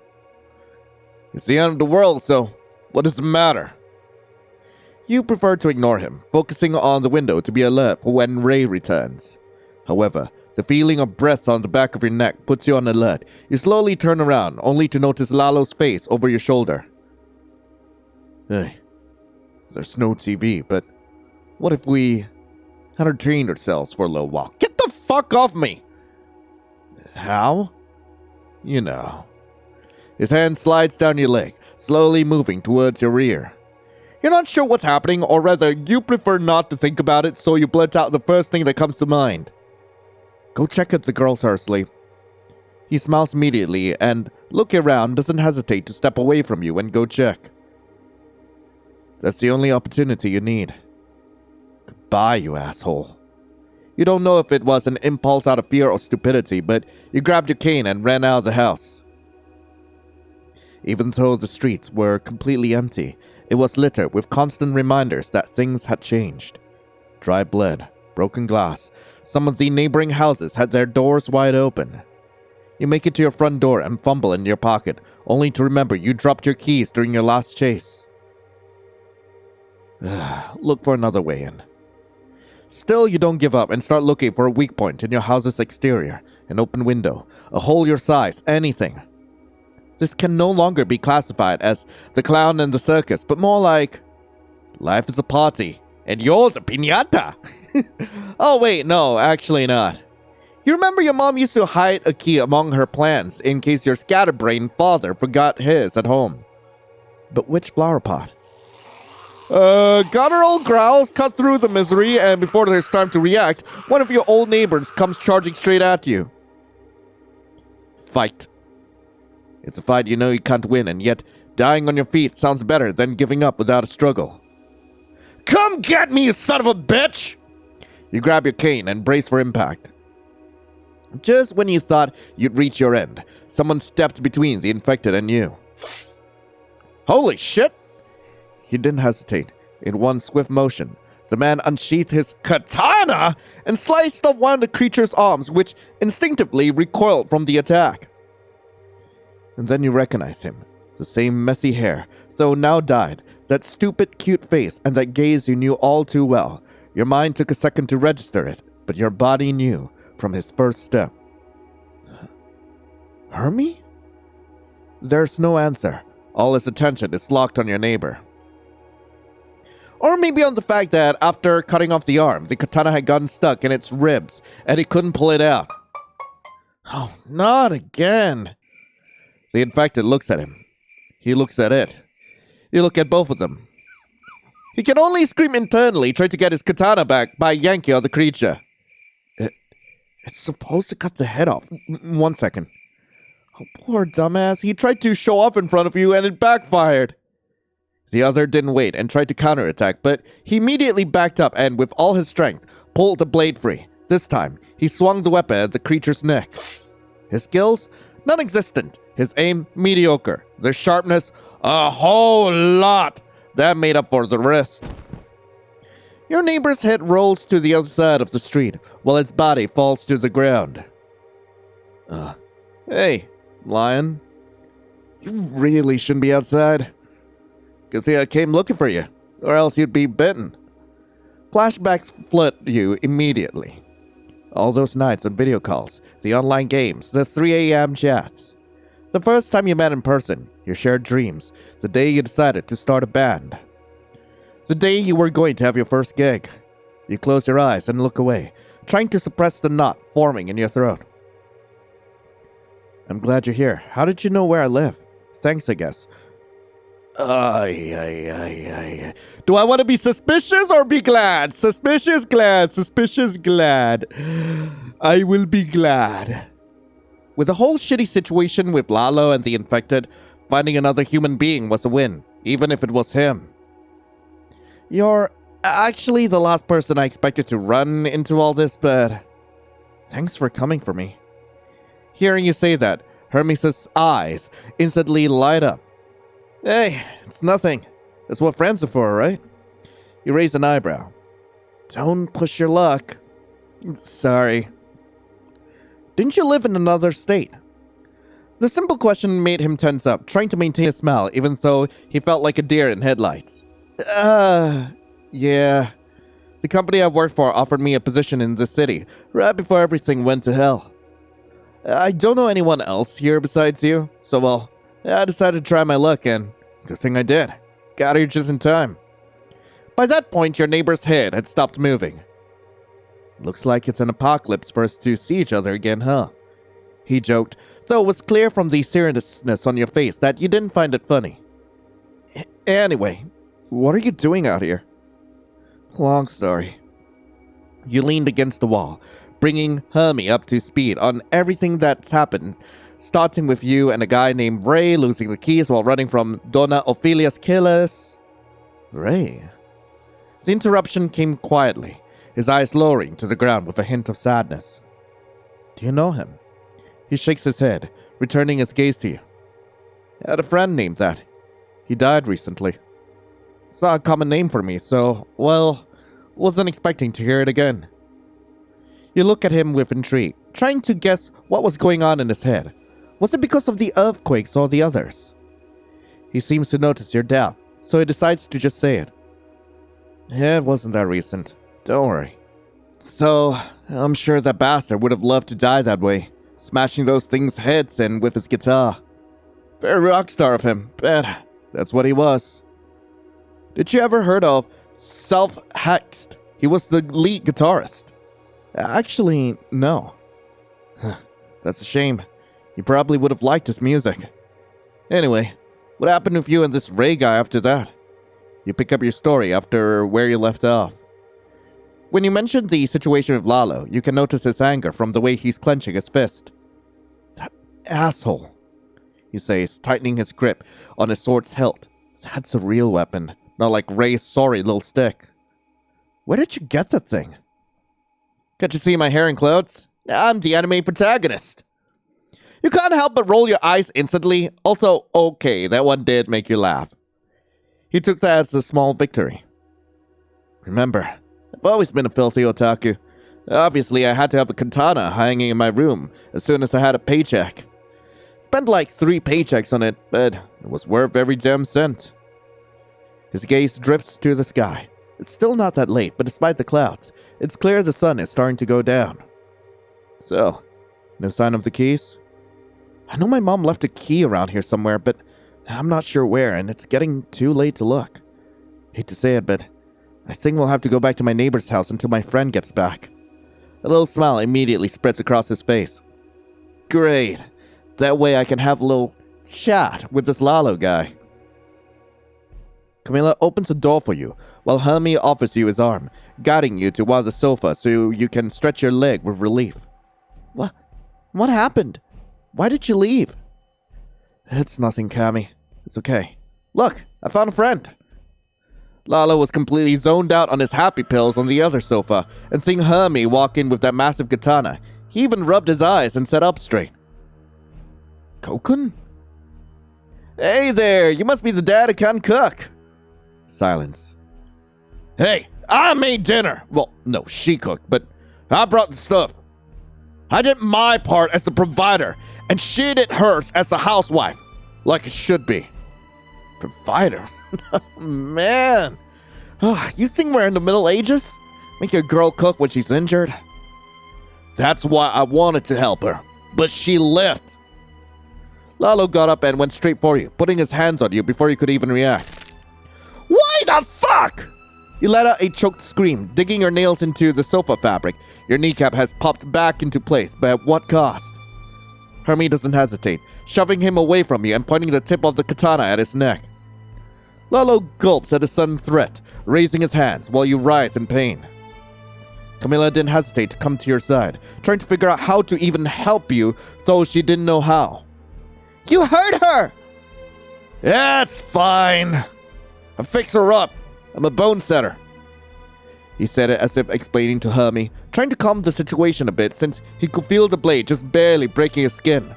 It's the end of the world, so what does it matter? You prefer to ignore him, focusing on the window to be alert for when Ray returns. However, the feeling of breath on the back of your neck puts you on alert. You slowly turn around, only to notice Lalo's face over your shoulder. Hey, there's no TV, but what if we entertained ourselves for a little while? Get the fuck off me! How? You know. His hand slides down your leg, slowly moving towards your ear. You're not sure what's happening, or rather, you prefer not to think about it, so you blurt out the first thing that comes to mind. Go check if the girls are asleep. He smiles immediately and, looking around, doesn't hesitate to step away from you and go check. That's the only opportunity you need. Goodbye, you asshole. You don't know if it was an impulse out of fear or stupidity, but you grabbed your cane and ran out of the house. Even though the streets were completely empty, it was littered with constant reminders that things had changed. Dry blood, broken glass. Some of the neighboring houses had their doors wide open. You make it to your front door and fumble in your pocket, only to remember you dropped your keys during your last chase. Look for another way in. Still, you don't give up and start looking for a weak point in your house's exterior, an open window, a hole your size, anything. This can no longer be classified as the clown and the circus, but more like life is a party, and you're the piñata. Oh wait, no, actually not. You remember your mom used to hide a key among her plants in case your scatterbrained father forgot his at home. But which flower pot? Guttural growls cut through the misery, and before there's time to react, one of your old neighbors comes charging straight at you. Fight. It's a fight you know you can't win, and yet dying on your feet sounds better than giving up without a struggle. Come get me, you son of a bitch! You grab your cane and brace for impact. Just when you thought you'd reach your end, someone stepped between the infected and you. Holy shit! He didn't hesitate. In one swift motion, the man unsheathed his katana and sliced off one of the creature's arms, which instinctively recoiled from the attack. And then you recognize him. The same messy hair, though now dyed, that stupid cute face, and that gaze you knew all too well. Your mind took a second to register it, but your body knew from his first step. Hermie? There's no answer. All his attention is locked on your neighbor. Or maybe on the fact that after cutting off the arm, the katana had gotten stuck in its ribs and he couldn't pull it out. Oh, not again. The infected looks at him. He looks at it. You look at both of them. He can only scream internally, trying to get his katana back by yanking on the creature. It's supposed to cut the head off. 1 second. Oh, poor dumbass. He tried to show off in front of you and it backfired. The other didn't wait and tried to counterattack, but he immediately backed up and, with all his strength, pulled the blade free. This time, he swung the weapon at the creature's neck. His skills? Non-existent. His aim? Mediocre. The sharpness? A whole lot. That made up for the rest. Your neighbor's head rolls to the other side of the street, while its body falls to the ground. Hey, lion. You really shouldn't be outside. Good thing I came looking for you, or else you'd be bitten. Flashbacks flood you immediately. All those nights on video calls, the online games, the 3 a.m. chats. The first time you met in person, your shared dreams, the day you decided to start a band. The day you were going to have your first gig. You close your eyes and look away, trying to suppress the knot forming in your throat. I'm glad you're here. How did you know where I live? Thanks, I guess. Do I want to be suspicious or be glad? Suspicious, glad. Suspicious, glad. I will be glad. With the whole shitty situation with Lalo and the infected, finding another human being was a win, even if it was him. You're actually the last person I expected to run into all this, but thanks for coming for me. Hearing you say that, Hermes' eyes instantly light up. Hey, it's nothing. That's what friends are for, right? You raise an eyebrow. Don't push your luck. Sorry. Didn't you live in another state? The simple question made him tense up, trying to maintain a smile even though he felt like a deer in headlights. Yeah. The company I worked for offered me a position in the city, right before everything went to hell. I don't know anyone else here besides you, so well, I decided to try my luck and good thing I did. Got here just in time. By that point, your neighbor's head had stopped moving. Looks like it's an apocalypse for us to see each other again, huh? He joked, though it was clear from the seriousness on your face that you didn't find it funny. Anyway, what are you doing out here? Long story. You leaned against the wall, bringing Hermie up to speed on everything that's happened, starting with you and a guy named Ray losing the keys while running from Donna Ophelia's killers. Ray? The interruption came quietly, his eyes lowering to the ground with a hint of sadness. Do you know him? He shakes his head, returning his gaze to you. I had a friend named that. He died recently. It's not a common name for me, so, well, wasn't expecting to hear it again. You look at him with intrigue, trying to guess what was going on in his head. Was it because of the earthquakes or the others? He seems to notice your doubt, so he decides to just say it. Yeah, it wasn't that recent. Don't worry. So, I'm sure that bastard would have loved to die that way, smashing those things' heads in with his guitar. Very rock star of him, but that's what he was. Did you ever heard of Self-Hexed? He was the lead guitarist. Actually, no. That's a shame. You probably would have liked his music. Anyway, what happened with you and this Ray guy after that? You pick up your story after where you left off. When you mentioned the situation with Lalo, you can notice his anger from the way he's clenching his fist. That asshole, he says, tightening his grip on his sword's hilt. That's a real weapon, not like Ray's sorry little stick. Where did you get that thing? Can't you see my hair and clothes? I'm the anime protagonist. You can't help but roll your eyes instantly. Also, okay, that one did make you laugh. He took that as a small victory. Remember, I've always been a filthy otaku. Obviously, I had to have a katana hanging in my room as soon as I had a paycheck. Spent like 3 paychecks on it, but it was worth every damn cent. His gaze drifts to the sky. It's still not that late, but despite the clouds, it's clear the sun is starting to go down. So, no sign of the keys? I know my mom left a key around here somewhere, but I'm not sure where, and it's getting too late to look. Hate to say it, but I think we'll have to go back to my neighbor's house until my friend gets back. A little smile immediately spreads across his face. Great. That way I can have a little chat with this Lalo guy. Camilla opens the door for you, while Hermie offers you his arm, guiding you to one of the sofas so you can stretch your leg with relief. What happened? Why did you leave? It's nothing, Cammy. It's okay. Look, I found a friend. Lalo was completely zoned out on his happy pills on the other sofa, and seeing Hermie walk in with that massive katana, he even rubbed his eyes and sat up straight. Kokun? Hey there, you must be the dad who can cook. Silence. Hey, I made dinner. Well, no, she cooked, but I brought the stuff. I did my part as the provider, and she did hers as the housewife, like it should be. Provider? Man. You think we're in the Middle Ages? Make a girl cook when she's injured? That's why I wanted to help her, but she left. Lalo got up and went straight for you, putting his hands on you before you could even react. Why the fuck? You let out a choked scream, digging your nails into the sofa fabric. Your kneecap has popped back into place, but at what cost? Hermie doesn't hesitate, shoving him away from you and pointing the tip of the katana at his neck. Lalo gulps at the sudden threat, raising his hands while you writhe in pain. Camilla didn't hesitate to come to your side, trying to figure out how to even help you, though she didn't know how. You hurt her! That's fine. I'll fix her up. I'm a bone setter. He said it as if explaining to Hermie, trying to calm the situation a bit since he could feel the blade just barely breaking his skin.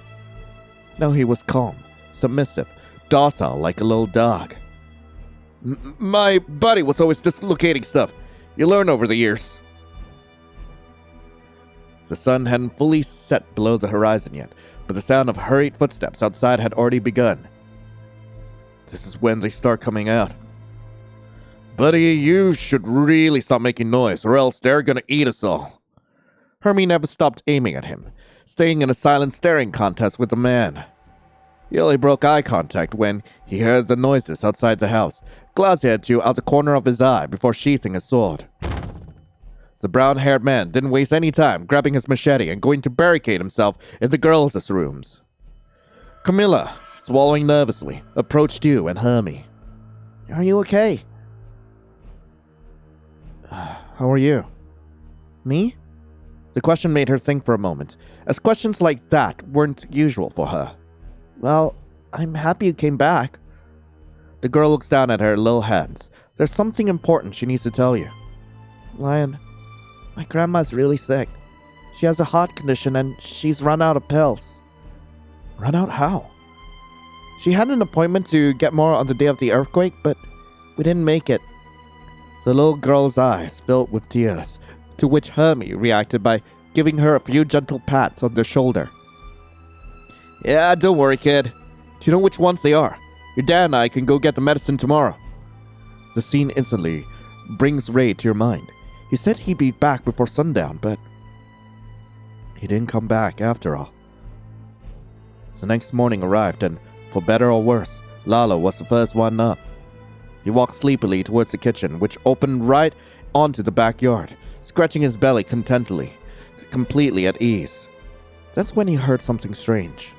Now he was calm, submissive, docile like a little dog. My buddy was always dislocating stuff. You learn over the years. The sun hadn't fully set below the horizon yet, but the sound of hurried footsteps outside had already begun. This is when they start coming out. Buddy, you should really stop making noise, or else they're gonna eat us all. Hermie never stopped aiming at him, staying in a silent staring contest with the man. He only broke eye contact when he heard the noises outside the house, glancing at you out the corner of his eye before sheathing his sword. The brown-haired man didn't waste any time grabbing his machete and going to barricade himself in the girls' rooms. Camilla, swallowing nervously, approached you and Hermie. Are you okay? How are you? Me? The question made her think for a moment, as questions like that weren't usual for her. Well, I'm happy you came back. The girl looks down at her little hands. There's something important she needs to tell you. Lion, my grandma's really sick. She has a heart condition and she's run out of pills. Run out how? She had an appointment to get more on the day of the earthquake, but we didn't make it. The little girl's eyes filled with tears, to which Hermie reacted by giving her a few gentle pats on the shoulder. Yeah, don't worry, kid. Do you know which ones they are? Your dad and I can go get the medicine tomorrow. The scene instantly brings Ray to your mind. He said he'd be back before sundown, but he didn't come back after all. The next morning arrived, and for better or worse, Lalo was the first one up. He walked sleepily towards the kitchen, which opened right onto the backyard, scratching his belly contentedly, completely at ease. That's when he heard something strange.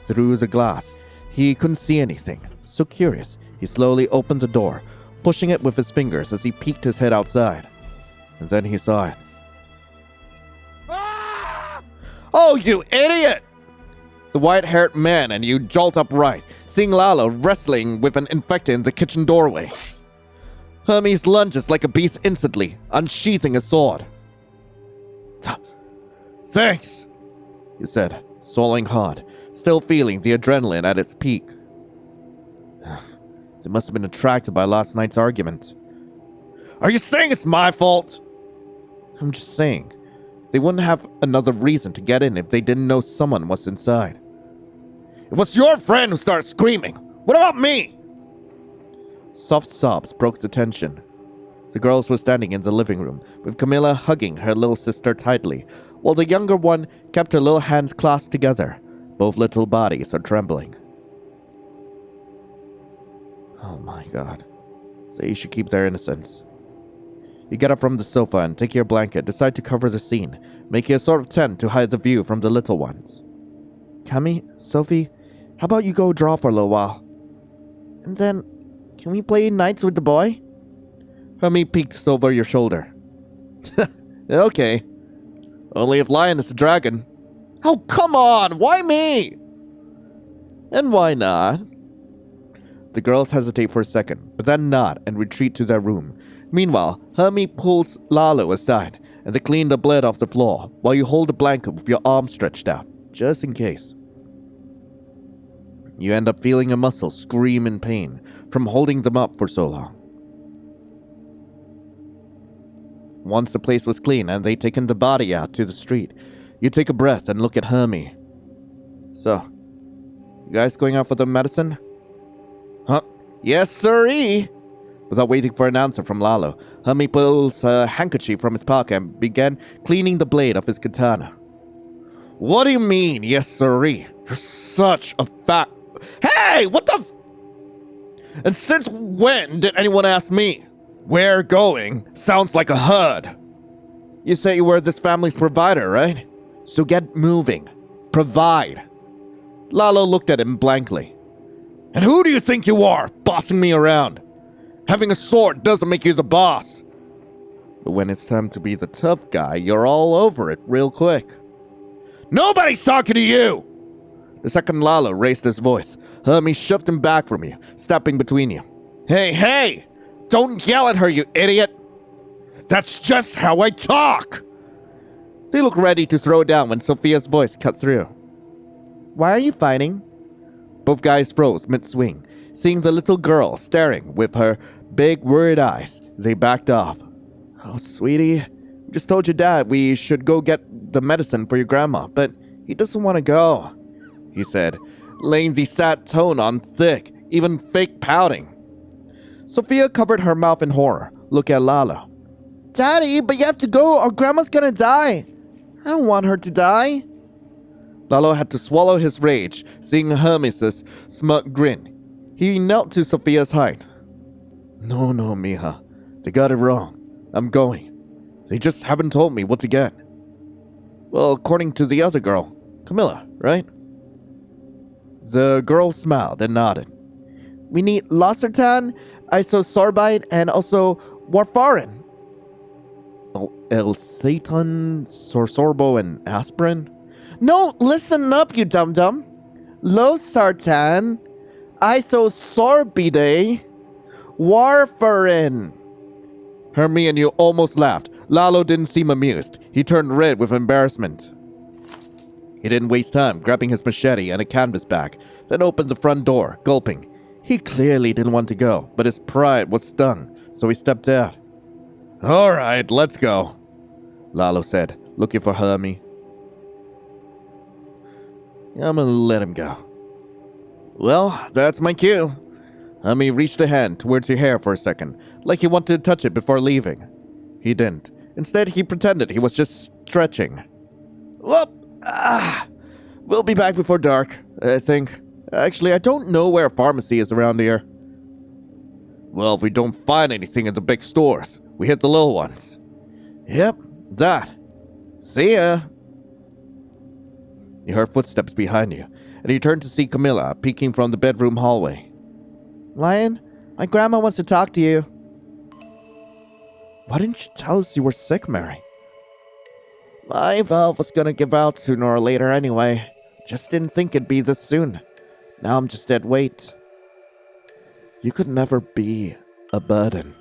Through the glass, he couldn't see anything. So curious, he slowly opened the door, pushing it with his fingers as he peeked his head outside. And then he saw it. Ah! Oh, you idiot! The white-haired man and you jolt upright, seeing Lalo wrestling with an infected in the kitchen doorway. Hermes lunges like a beast instantly, unsheathing his sword. Thanks, he said, swallowing hard, still feeling the adrenaline at its peak. They must have been attracted by last night's argument. Are you saying it's my fault? I'm just saying. They wouldn't have another reason to get in if they didn't know someone was inside. It was your friend who started screaming. What about me? Soft sobs broke the tension. The girls were standing in the living room, with Camilla hugging her little sister tightly, while the younger one kept her little hands clasped together, Both little bodies are trembling. Oh my god. They should keep their innocence. You get up from the sofa and take your blanket, decide to cover the scene, making a sort of tent to hide the view from the little ones. Cami, Sophie, how about you go draw for a little while? And then, can we play Knights with the boy? Hermie peeks over your shoulder. Okay. Only if Lion is a dragon. Oh, come on! Why me? And why not? The girls hesitate for a second, but then nod and retreat to their room. Meanwhile, Hermie pulls Lalo aside, and they clean the blood off the floor, while you hold the blanket with your arm stretched out, just in case. You end up feeling your muscles scream in pain from holding them up for so long. Once the place was clean and they'd taken the body out to the street, you take a breath and look at Hermie. So, you guys going out for the medicine? Huh? Yes, sirree! Without waiting for an answer from Lalo, Hermie pulls a handkerchief from his pocket and began cleaning the blade of his katana. What do you mean, yes, sirree? You're such a fat... Hey, what the... And since when did anyone ask me? Where going sounds like a HUD. You say you were this family's provider, right? So get moving. Provide. Lalo looked at him blankly. And who do you think you are, bossing me around? Having a sword doesn't make you the boss. But when it's time to be the tough guy, you're all over it real quick. Nobody's talking to you! The second Lalo raised his voice, Hermie shoved him back from you, stepping between you. Hey! Don't yell at her, you idiot! That's just how I talk! They look ready to throw down when Sophia's voice cut through. Why are you fighting? Both guys froze mid-swing, seeing the little girl staring with her big worried eyes. They backed off. Oh, sweetie, we just told your dad we should go get the medicine for your grandma, but he doesn't want to go, he said, laying the sad tone on thick, even fake pouting. Sophia covered her mouth in horror, looking at Lalo. Daddy, but you have to go or Grandma's gonna die. I don't want her to die. Lalo had to swallow his rage, seeing Hermes' smug grin. He knelt to Sophia's height. No, mija. They got it wrong. I'm going. They just haven't told me what to get. Well, according to the other girl, Camilla, right? The girl smiled and nodded. We need losartan, isosorbide, and also warfarin. L-Satan, sorsorbo, and aspirin? No, listen up, you dum-dum. Losartan, isosorbide, warfarin. Hermie and you almost laughed. Lalo didn't seem amused. He turned red with embarrassment. He didn't waste time grabbing his machete and a canvas bag, then opened the front door, gulping. He clearly didn't want to go, but his pride was stung, so he stepped out. All right, let's go, Lalo said, looking for Hermie. I'm gonna let him go. Well, that's my cue. Hermie reached a hand towards your hair for a second, like he wanted to touch it before leaving. He didn't. Instead, he pretended he was just stretching. Whoop! We'll be back before dark, I think. Actually, I don't know where a pharmacy is around here. Well, if we don't find anything in the big stores, we hit the little ones. Yep, that. See ya. You heard footsteps behind you, and you turned to see Camilla peeking from the bedroom hallway. Lion, my grandma wants to talk to you. Why didn't you tell us you were sick, Mary? My valve was gonna give out sooner or later anyway. Just didn't think it'd be this soon. Now I'm just dead weight. You could never be a burden.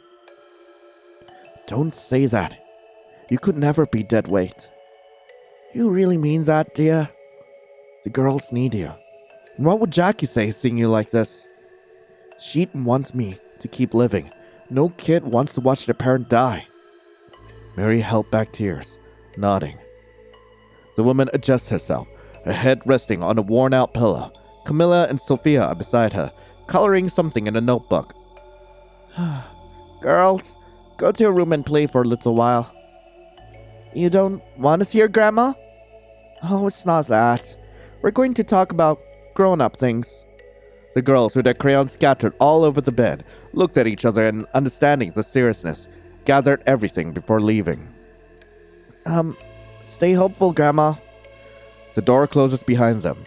Don't say that. You could never be dead weight. You really mean that, dear? The girls need you. And what would Jackie say seeing you like this? She wants me to keep living. No kid wants to watch their parent die. Mary held back tears, nodding. The woman adjusts herself, her head resting on a worn-out pillow. Camilla and Sophia are beside her, coloring something in a notebook. Girls, go to your room and play for a little while. You don't want us here, Grandma? Oh, it's not that. We're going to talk about grown-up things." The girls, with their crayons scattered all over the bed, looked at each other and, understanding the seriousness, gathered everything before leaving. Stay hopeful, Grandma." The door closes behind them.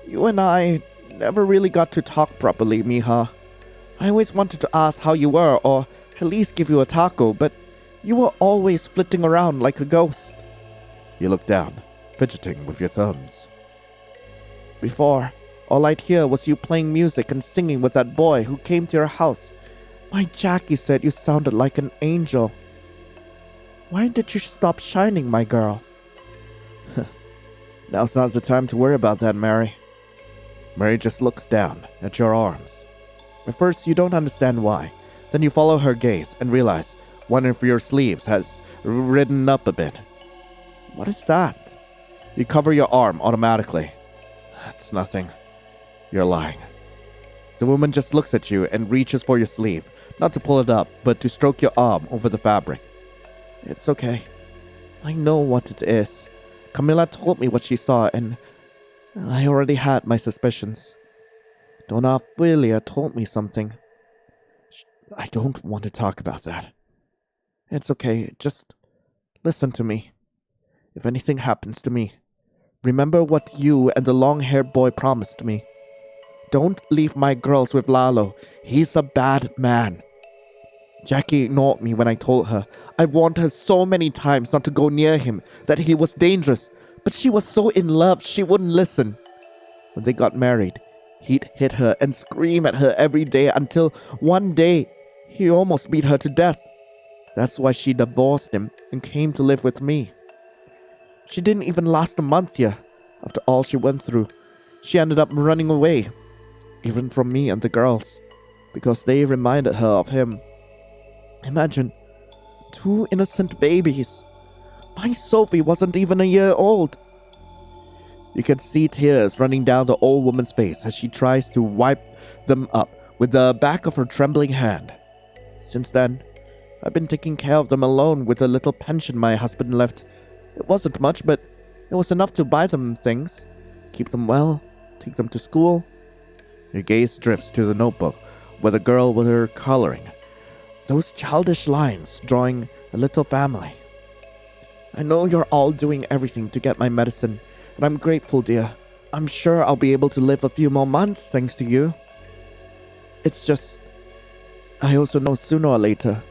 "You and I never really got to talk properly, Mija. I always wanted to ask how you were, or at least give you a taco, but you were always flitting around like a ghost." You look down, fidgeting with your thumbs. "Before, all I'd hear was you playing music and singing with that boy who came to your house. My Jackie said you sounded like an angel. Why did you stop shining, my girl?" "Now's not the time to worry about that, Mary." Mary just looks down at your arms. At first, you don't understand why. Then you follow her gaze and realize one of your sleeves has ridden up a bit. "What is that?" You cover your arm automatically. "That's nothing." You're lying. The woman just looks at you and reaches for your sleeve, not to pull it up, but to stroke your arm over the fabric. "It's okay. I know what it is. Camilla told me what she saw, and I already had my suspicions. Donna Ophelia told me something. I don't want to talk about that. It's okay, just listen to me. If anything happens to me, remember what you and the long-haired boy promised me. Don't leave my girls with Lalo. He's a bad man. Jackie ignored me when I told her. I warned her so many times not to go near him, that he was dangerous, but she was so in love she wouldn't listen. When they got married, he'd hit her and scream at her every day until one day he almost beat her to death. That's why she divorced him and came to live with me. She didn't even last a month here. After all she went through, she ended up running away, even from me and the girls, because they reminded her of him. Imagine, 2 innocent babies. My Sophie wasn't even a year old." You can see tears running down the old woman's face as she tries to wipe them up with the back of her trembling hand. "Since then, I've been taking care of them alone with the little pension my husband left. It wasn't much, but it was enough to buy them things, keep them well, take them to school." Your gaze drifts to the notebook where the girl was coloring. Those childish lines drawing a little family. "I know you're all doing everything to get my medicine, and I'm grateful, dear. I'm sure I'll be able to live a few more months thanks to you. It's just, I also know sooner or later,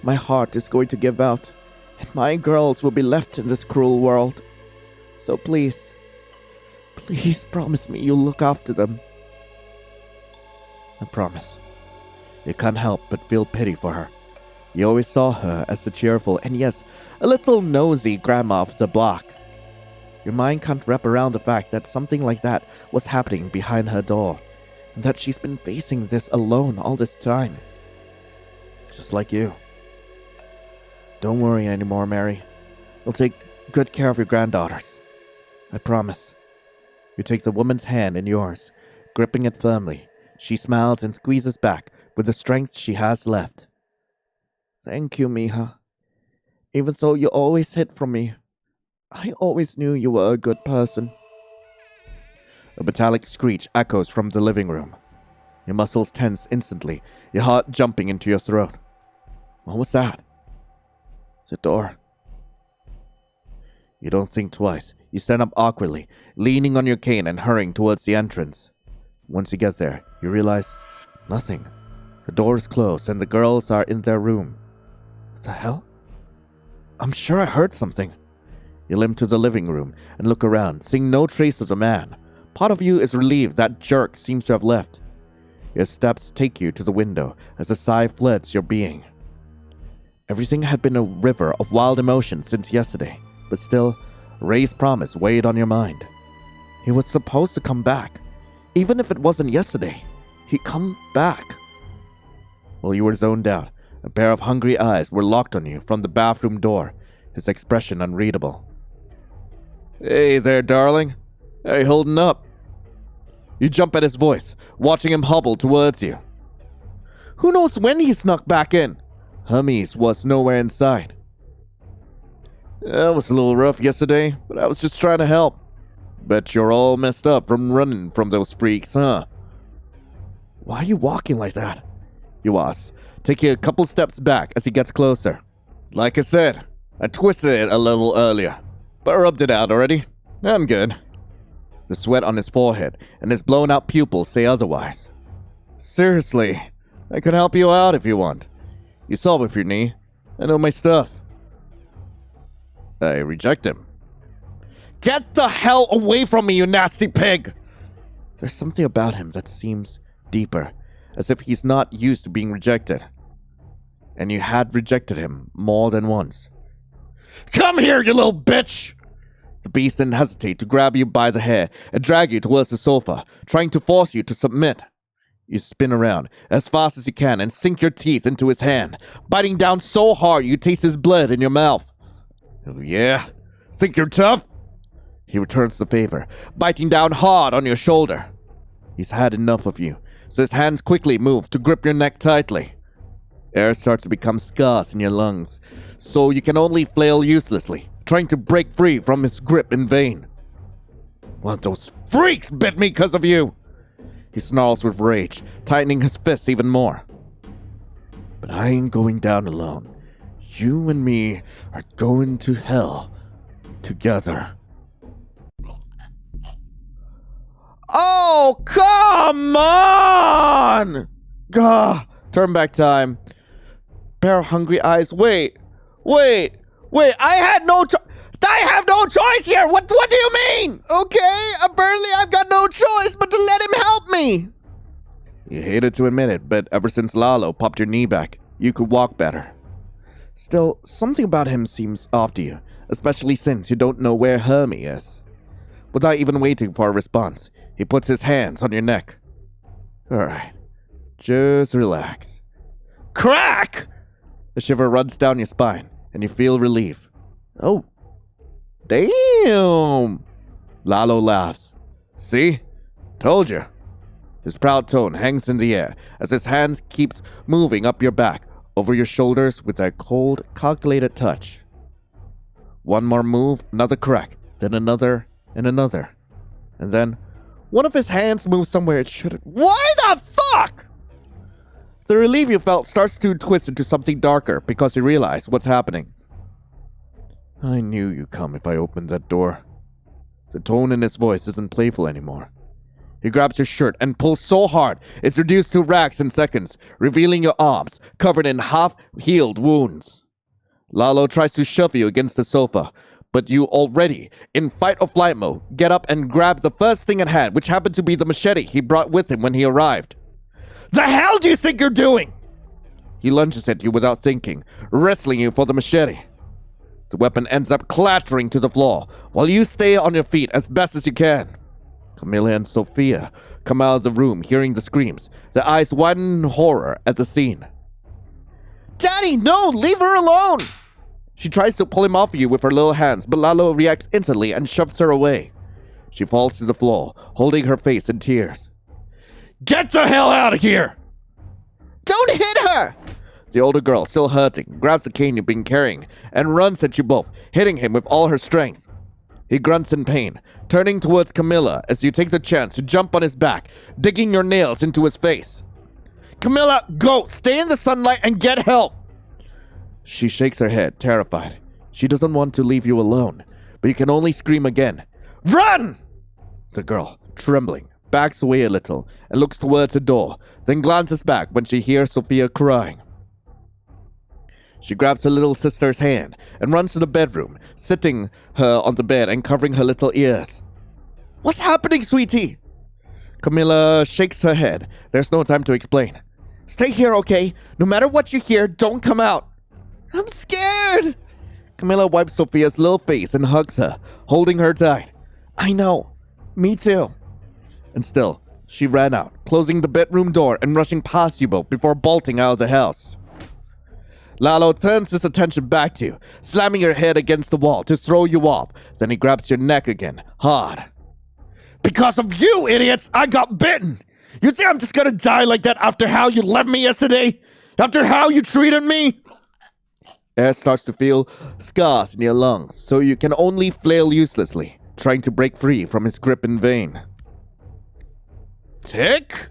my heart is going to give out, and my girls will be left in this cruel world. So please, please promise me you'll look after them." "I promise." You can't help but feel pity for her. You always saw her as the cheerful and, yes, a little nosy grandma of the block. Your mind can't wrap around the fact that something like that was happening behind her door, and that she's been facing this alone all this time. Just like you. Don't worry anymore, Mary. We'll take good care of your granddaughters. I promise. You take the woman's hand in yours, gripping it firmly. She smiles and squeezes back with the strength she has left. "Thank you, Mija. Even though you always hid from me, I always knew you were a good person." A metallic screech echoes from the living room. Your muscles tense instantly, your heart jumping into your throat. What was that? The door. You don't think twice. You stand up awkwardly, leaning on your cane and hurrying towards the entrance. Once you get there, you realize nothing. The door is closed and the girls are in their room. What the hell? I'm sure I heard something. You limp to the living room and look around, seeing no trace of the man. Part of you is relieved that jerk seems to have left. Your steps take you to the window as a sigh floods your being. Everything had been a river of wild emotions since yesterday, but still, Ray's promise weighed on your mind. He was supposed to come back. Even if it wasn't yesterday, he'd come back. While you were zoned out, a pair of hungry eyes were locked on you from the bathroom door, his expression unreadable. Hey there, darling. How you holding up? You jump at his voice, watching him hobble towards you. Who knows when he snuck back in? Hermes was nowhere in sight. It was a little rough yesterday, but I was just trying to help. Bet you're all messed up from running from those freaks, huh? Why are you walking like that? You ask, taking a couple steps back as he gets closer. Like I said, I twisted it a little earlier, but I rubbed it out already. I'm good. The sweat on his forehead and his blown out pupils say otherwise. Seriously, I could help you out if you want. You saw with your knee. I know my stuff. I reject him. Get the hell away from me, you nasty pig! There's something about him that seems deeper, as if he's not used to being rejected. And you had rejected him more than once. Come here, you little bitch! The beast didn't hesitate to grab you by the hair and drag you towards the sofa, trying to force you to submit. You spin around as fast as you can and sink your teeth into his hand, biting down so hard you taste his blood in your mouth. Oh yeah? Think you're tough? He returns the favor, biting down hard on your shoulder. He's had enough of you, so his hands quickly move to grip your neck tightly. Air starts to become scarce in your lungs, so you can only flail uselessly, trying to break free from his grip in vain. One of those freaks bit me because of you! He snarls with rage, tightening his fists even more. But I ain't going down alone. You and me are going to hell together. Oh, come on! Gah! Turn back time. Pair of hungry eyes. Wait. I have no choice here. What do you mean? Okay, apparently I've got no choice but to let him help me. You hated to admit it, but ever since Lalo popped your knee back, you could walk better. Still, something about him seems off to you, especially since you don't know where Hermie is. Without even waiting for a response, he puts his hands on your neck. Alright, just relax. Crack! A shiver runs down your spine, and you feel relief. Oh, damn! Lalo laughs. See? Told you. His proud tone hangs in the air as his hands keeps moving up your back, over your shoulders with that cold, calculated touch. One more move, another crack, then another and another. And then, one of his hands moves somewhere it shouldn't. Why the fuck? The relief you felt starts to twist into something darker because you realize what's happening. I knew you'd come if I opened that door. The tone in his voice isn't playful anymore. He grabs your shirt and pulls so hard, it's reduced to rags in seconds, revealing your arms, covered in half-healed wounds. Lalo tries to shove you against the sofa, but you already, in fight-or-flight mode, get up and grab the first thing at hand, which happened to be the machete he brought with him when he arrived. The hell do you think you're doing? He lunges at you without thinking, wrestling you for the machete. The weapon ends up clattering to the floor, while you stay on your feet as best as you can. Camilla and Sophia come out of the room hearing the screams, their eyes widen in horror at the scene. Daddy, no! Leave her alone! She tries to pull him off you with her little hands, but Lalo reacts instantly and shoves her away. She falls to the floor, holding her face in tears. Get the hell out of here! Don't hit her! The older girl, still hurting, grabs the cane you've been carrying and runs at you both, hitting him with all her strength. He grunts in pain, turning towards Camilla as you take the chance to jump on his back, digging your nails into his face. Camilla, go! Stay in the sunlight and get help! She shakes her head, terrified. She doesn't want to leave you alone, but you can only scream again. Run! The girl, trembling, backs away a little and looks towards the door, then glances back when she hears Sophia crying. She grabs her little sister's hand and runs to the bedroom, sitting her on the bed and covering her little ears. What's happening, sweetie? Camilla shakes her head. There's no time to explain. Stay here, okay? No matter what you hear, don't come out. I'm scared. Camilla wipes Sophia's little face and hugs her, holding her tight. I know. Me too. And still, she ran out, closing the bedroom door and rushing past you both before bolting out of the house. Lalo turns his attention back to you, slamming your head against the wall to throw you off. Then he grabs your neck again, hard. Because of you, idiots, I got bitten! You think I'm just gonna die like that after how you left me yesterday? After how you treated me? Air starts to feel scarce in your lungs, so you can only flail uselessly, trying to break free from his grip in vain. Tick!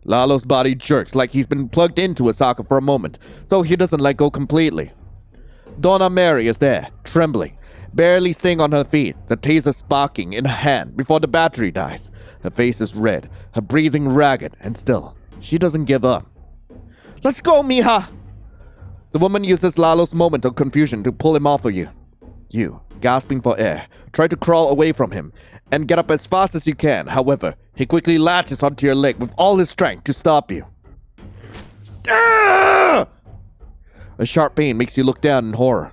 Lalo's body jerks like he's been plugged into a socket for a moment, though he doesn't let go completely. Donna Mary is there, trembling, barely staying on her feet, the taser sparking in her hand before the battery dies. Her face is red, her breathing ragged, and still, she doesn't give up. Let's go, mija! The woman uses Lalo's moment of confusion to pull him off of you. You, gasping for air, try to crawl away from him and get up as fast as you can. However, he quickly latches onto your leg with all his strength to stop you. Ah! A sharp pain makes you look down in horror.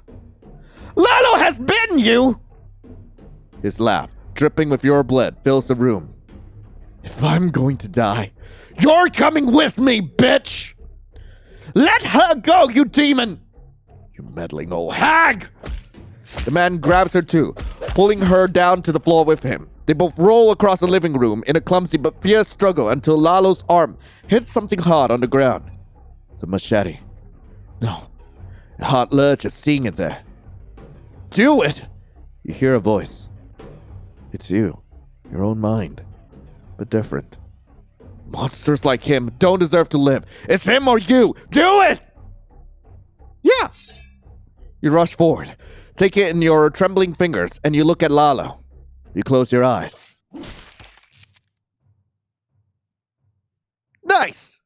Lalo has bitten you! His laugh, dripping with your blood, fills the room. If I'm going to die, you're coming with me, bitch! Let her go, you demon! You meddling old hag! The man grabs her too, pulling her down to the floor with him. They both roll across the living room in a clumsy but fierce struggle until Lalo's arm hits something hard on the ground. The machete. No. A hot lurch is seeing it there. Do it! You hear a voice. It's you. Your own mind. But different. Monsters like him don't deserve to live. It's him or you. Do it! Yeah! You rush forward. Take it in your trembling fingers and you look at Lalo. You close your eyes. Nice!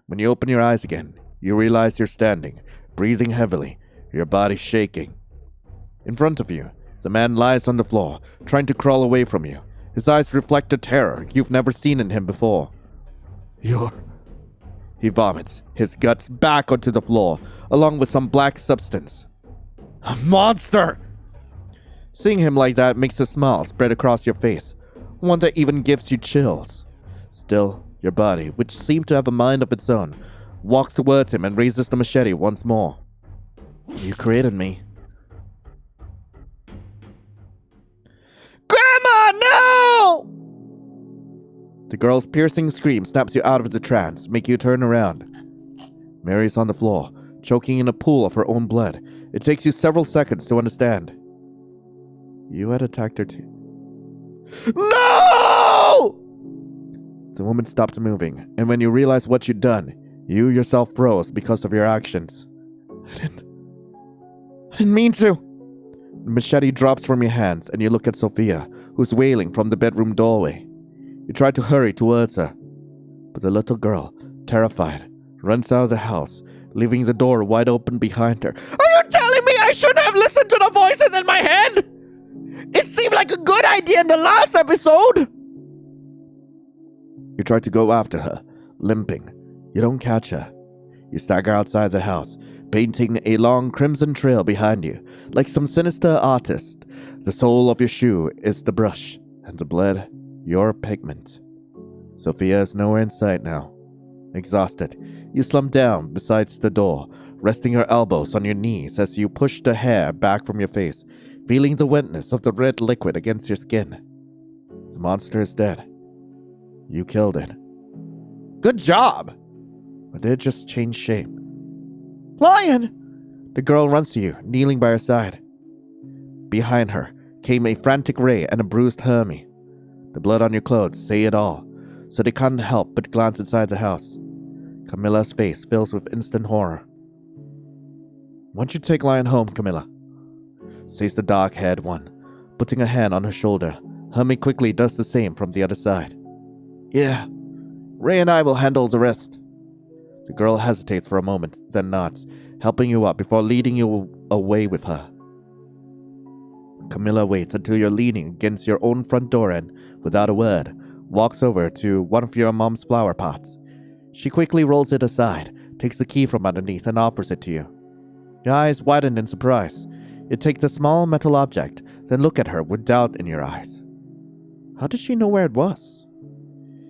When you open your eyes again, you realize you're standing, breathing heavily, your body shaking. In front of you, the man lies on the floor, trying to crawl away from you. His eyes reflect a terror you've never seen in him before. He vomits, his guts back onto the floor, along with some black substance. A monster! Seeing him like that makes a smile spread across your face, one that even gives you chills. Still, your body, which seemed to have a mind of its own, walks towards him and raises the machete once more. You created me. Grandma, no! The girl's piercing scream snaps you out of the trance, making you turn around. Mary's on the floor, choking in a pool of her own blood. It takes you several seconds to understand. You had attacked her too. No! The woman stopped moving, and when you realized what you'd done, you yourself froze because of your actions. I didn't mean to. The machete drops from your hands, and you look at Sophia, who's wailing from the bedroom doorway. You try to hurry towards her, but the little girl, terrified, runs out of the house, leaving the door wide open behind her. Are you telling me I shouldn't have listened to the voices in my head? It seemed like a good idea in the last episode! You try to go after her, limping. You don't catch her. You stagger outside the house, painting a long crimson trail behind you, like some sinister artist. The sole of your shoe is the brush, and the blood, your pigment. Sophia is nowhere in sight now. Exhausted, you slump down beside the door, resting your elbows on your knees as you push the hair back from your face, feeling the wetness of the red liquid against your skin. The monster is dead. You killed it. Good job! Or did it just change shape? Lion! The girl runs to you, kneeling by her side. Behind her came a frantic Ray and a bruised Hermie. The blood on your clothes say it all, so they can't help but glance inside the house. Camilla's face fills with instant horror. Why don't you take Lion home, Camilla? Says the dark-haired one, putting a hand on her shoulder. Hermie quickly does the same from the other side. Yeah, Ray and I will handle the rest. The girl hesitates for a moment, then nods, helping you up before leading you away with her. Camilla waits until you're leaning against your own front door and, without a word, walks over to one of your mom's flower pots. She quickly rolls it aside, takes the key from underneath and offers it to you. Your eyes widen in surprise. You take the small metal object, then look at her with doubt in your eyes. How did she know where it was?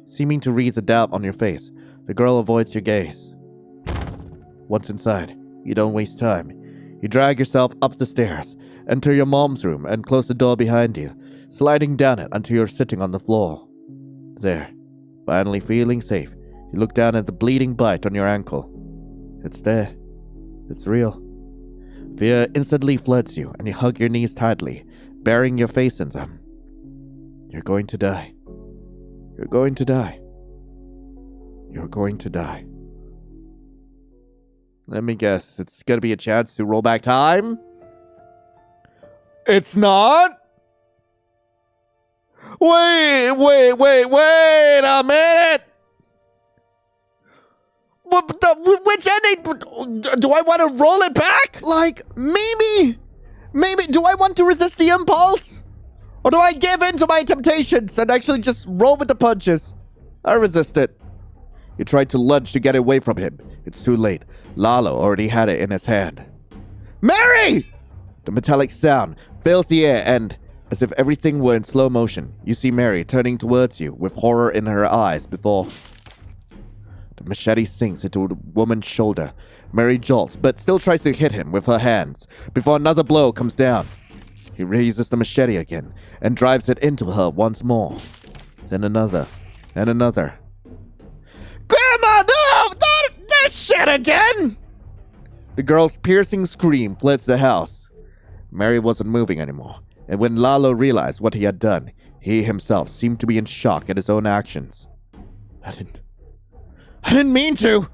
Seeming to read the doubt on your face, the girl avoids your gaze. Once inside, you don't waste time. You drag yourself up the stairs, enter your mom's room, and close the door behind you, sliding down it until you're sitting on the floor. There, finally feeling safe, you look down at the bleeding bite on your ankle. It's there. It's real. Fear instantly floods you, and you hug your knees tightly, burying your face in them. You're going to die. You're going to die. You're going to die. Let me guess, it's gonna be a chance to roll back time? It's not? Wait a minute! Which ending? Do I want to roll it back? Like, maybe, do I want to resist the impulse? Or do I give in to my temptations and actually just roll with the punches? I resist it. You tried to lunge to get away from him. It's too late. Lalo already had it in his hand. Mary! The metallic sound fills the air and, as if everything were in slow motion, you see Mary turning towards you with horror in her eyes before... The machete sinks into the woman's shoulder. Mary jolts, but still tries to hit him with her hands before another blow comes down. He raises the machete again and drives it into her once more. Then another, and another. Grandma, no! Not this shit again! The girl's piercing scream floods the house. Mary wasn't moving anymore, and when Lalo realized what he had done, he himself seemed to be in shock at his own actions. I didn't mean to!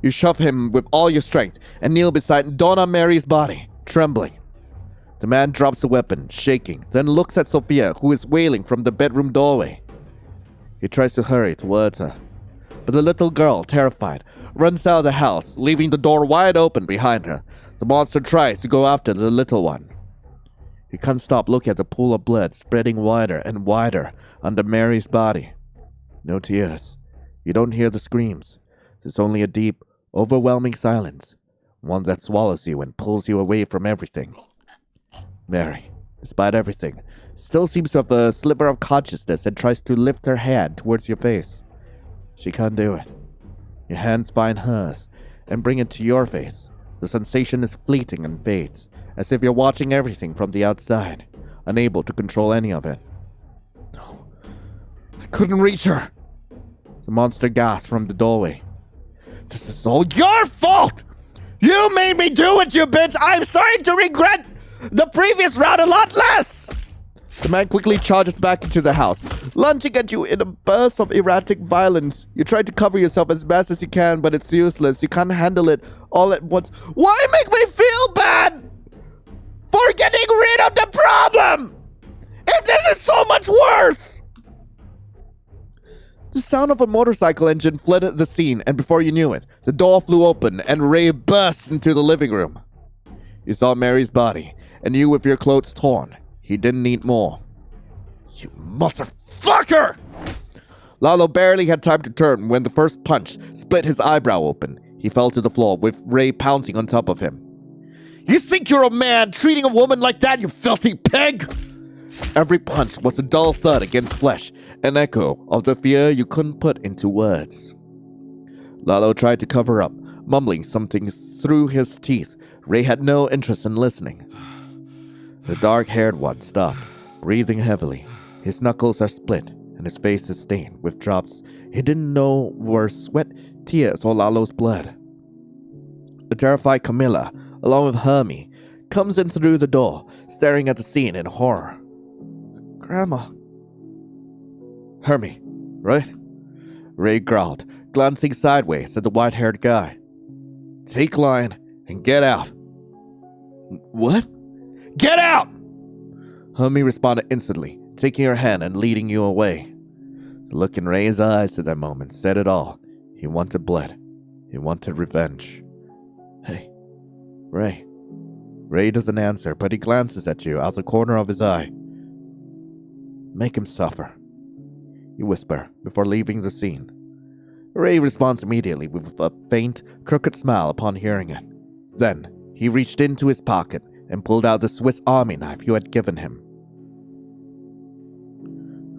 You shove him with all your strength and kneel beside Donna Mary's body, trembling. The man drops the weapon, shaking, then looks at Sophia, who is wailing from the bedroom doorway. He tries to hurry towards her, but the little girl, terrified, runs out of the house, leaving the door wide open behind her. The monster tries to go after the little one. You can't stop looking at the pool of blood spreading wider and wider under Mary's body. No tears. You don't hear the screams. There's only a deep, overwhelming silence, one that swallows you and pulls you away from everything. Mary, despite everything, still seems to have a sliver of consciousness and tries to lift her hand towards your face. She can't do it. Your hands find hers and bring it to your face. The sensation is fleeting and fades, as if you're watching everything from the outside, unable to control any of it. No, I couldn't reach her. The monster gasps from the doorway. This is all your fault! You made me do it, you bitch! I'm starting to regret the previous round a lot less! The man quickly charges back into the house, lunging at you in a burst of erratic violence. You try to cover yourself as best as you can, but it's useless. You can't handle it all at once. Why make me feel bad for getting rid of the problem? If this is so much worse! The sound of a motorcycle engine flooded the scene, and before you knew it, the door flew open and Ray burst into the living room. You saw Mary's body, and you with your clothes torn. He didn't need more. You motherfucker! Lalo barely had time to turn when the first punch split his eyebrow open. He fell to the floor with Ray pouncing on top of him. You think you're a man treating a woman like that, you filthy pig? Every punch was a dull thud against flesh, an echo of the fear you couldn't put into words. Lalo tried to cover up, mumbling something through his teeth. Ray had no interest in listening. The dark-haired one stopped, breathing heavily. His knuckles are split, and his face is stained with drops he didn't know were sweat, tears, or Lalo's blood. The terrified Camilla, along with Hermie, comes in through the door, staring at the scene in horror. Grandma. Hermie, right? Ray growled, glancing sideways at the white-haired guy. Take Lion and get out. What? Get out! Hermie responded instantly, taking her hand and leading you away. The look in Ray's eyes at that moment said it all. He wanted blood. He wanted revenge. Hey, Ray. Ray doesn't answer, but he glances at you out the corner of his eye. Make him suffer, you whisper before leaving the scene. Ray responds immediately with a faint, crooked smile upon hearing it. Then, he reached into his pocket and pulled out the Swiss Army knife you had given him.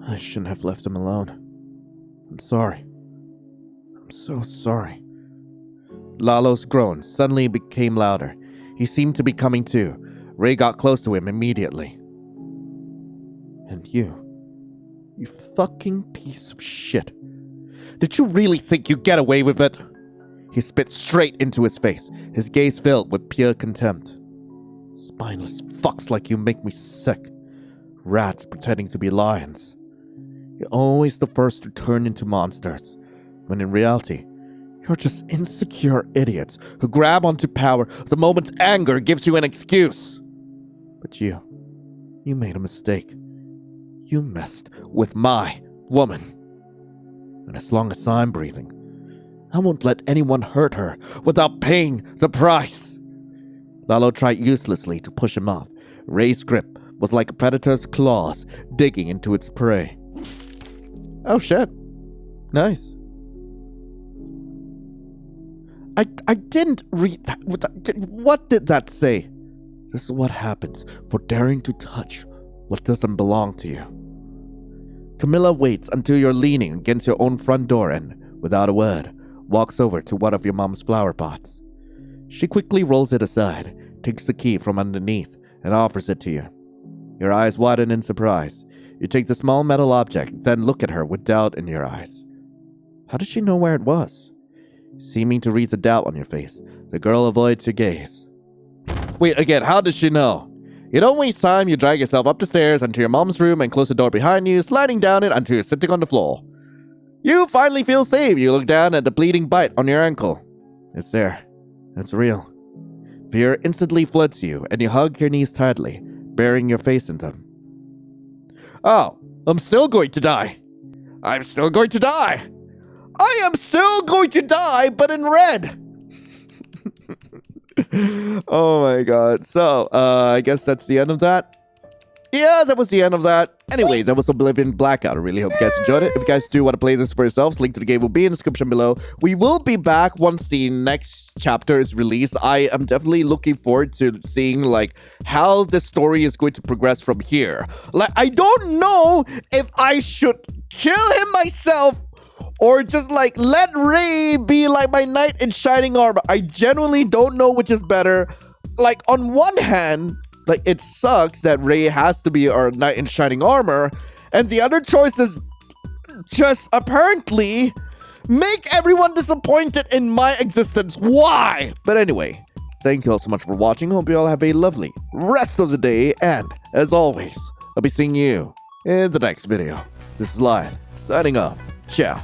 I shouldn't have left him alone. I'm sorry. I'm so sorry. Lalo's groans suddenly became louder. He seemed to be coming to. Ray got close to him immediately. And you fucking piece of shit. Did you really think you'd get away with it? He spit straight into his face, his gaze filled with pure contempt. Spineless fucks like you make me sick. rats pretending to be lions. You're always the first to turn into monsters, when in reality, you're just insecure idiots who grab onto power the moment anger gives you an excuse. But you made a mistake. You messed with my woman. And as long as I'm breathing, I won't let anyone hurt her without paying the price. Lalo tried uselessly to push him off. Ray's grip was like a predator's claws digging into its prey. Oh shit. Nice. I didn't read that. What did that say? This is what happens for daring to touch what doesn't belong to you. Camilla waits until you're leaning against your own front door and, without a word, walks over to one of your mom's flower pots. She quickly rolls it aside, takes the key from underneath, and offers it to you. Your eyes widen in surprise. You take the small metal object, then look at her with doubt in your eyes. How does she know where it was? Seeming to read the doubt on your face, the girl avoids your gaze. Wait, again, how does she know? You don't waste time, you drag yourself up the stairs into your mom's room and close the door behind you, sliding down it until you're sitting on the floor. You finally feel safe. You look down at the bleeding bite on your ankle. It's there. It's real. Fear instantly floods you, and you hug your knees tightly, burying your face in them. Oh, I'm still going to die. I'm still going to die. I am still going to die, but in red. Oh my god. So, I guess that's the end of that. Yeah, that was the end of that. Anyway, that was Oblivion Blackout. I really hope you guys enjoyed it. If you guys do want to play this for yourselves, link to the game will be in the description below. We will be back once the next chapter is released. I am definitely looking forward to seeing like how the story is going to progress from here. Like, I don't know if I should kill him myself or just like let Ray be like my knight in shining armor. I genuinely don't know which is better. Like, on one hand, like, it sucks that Ray has to be our knight in shining armor, and the other choice is just apparently make everyone disappointed in my existence. Why? But anyway, thank you all so much for watching. Hope you all have a lovely rest of the day, and as always, I'll be seeing you in the next video. This is Lion, signing off. Ciao.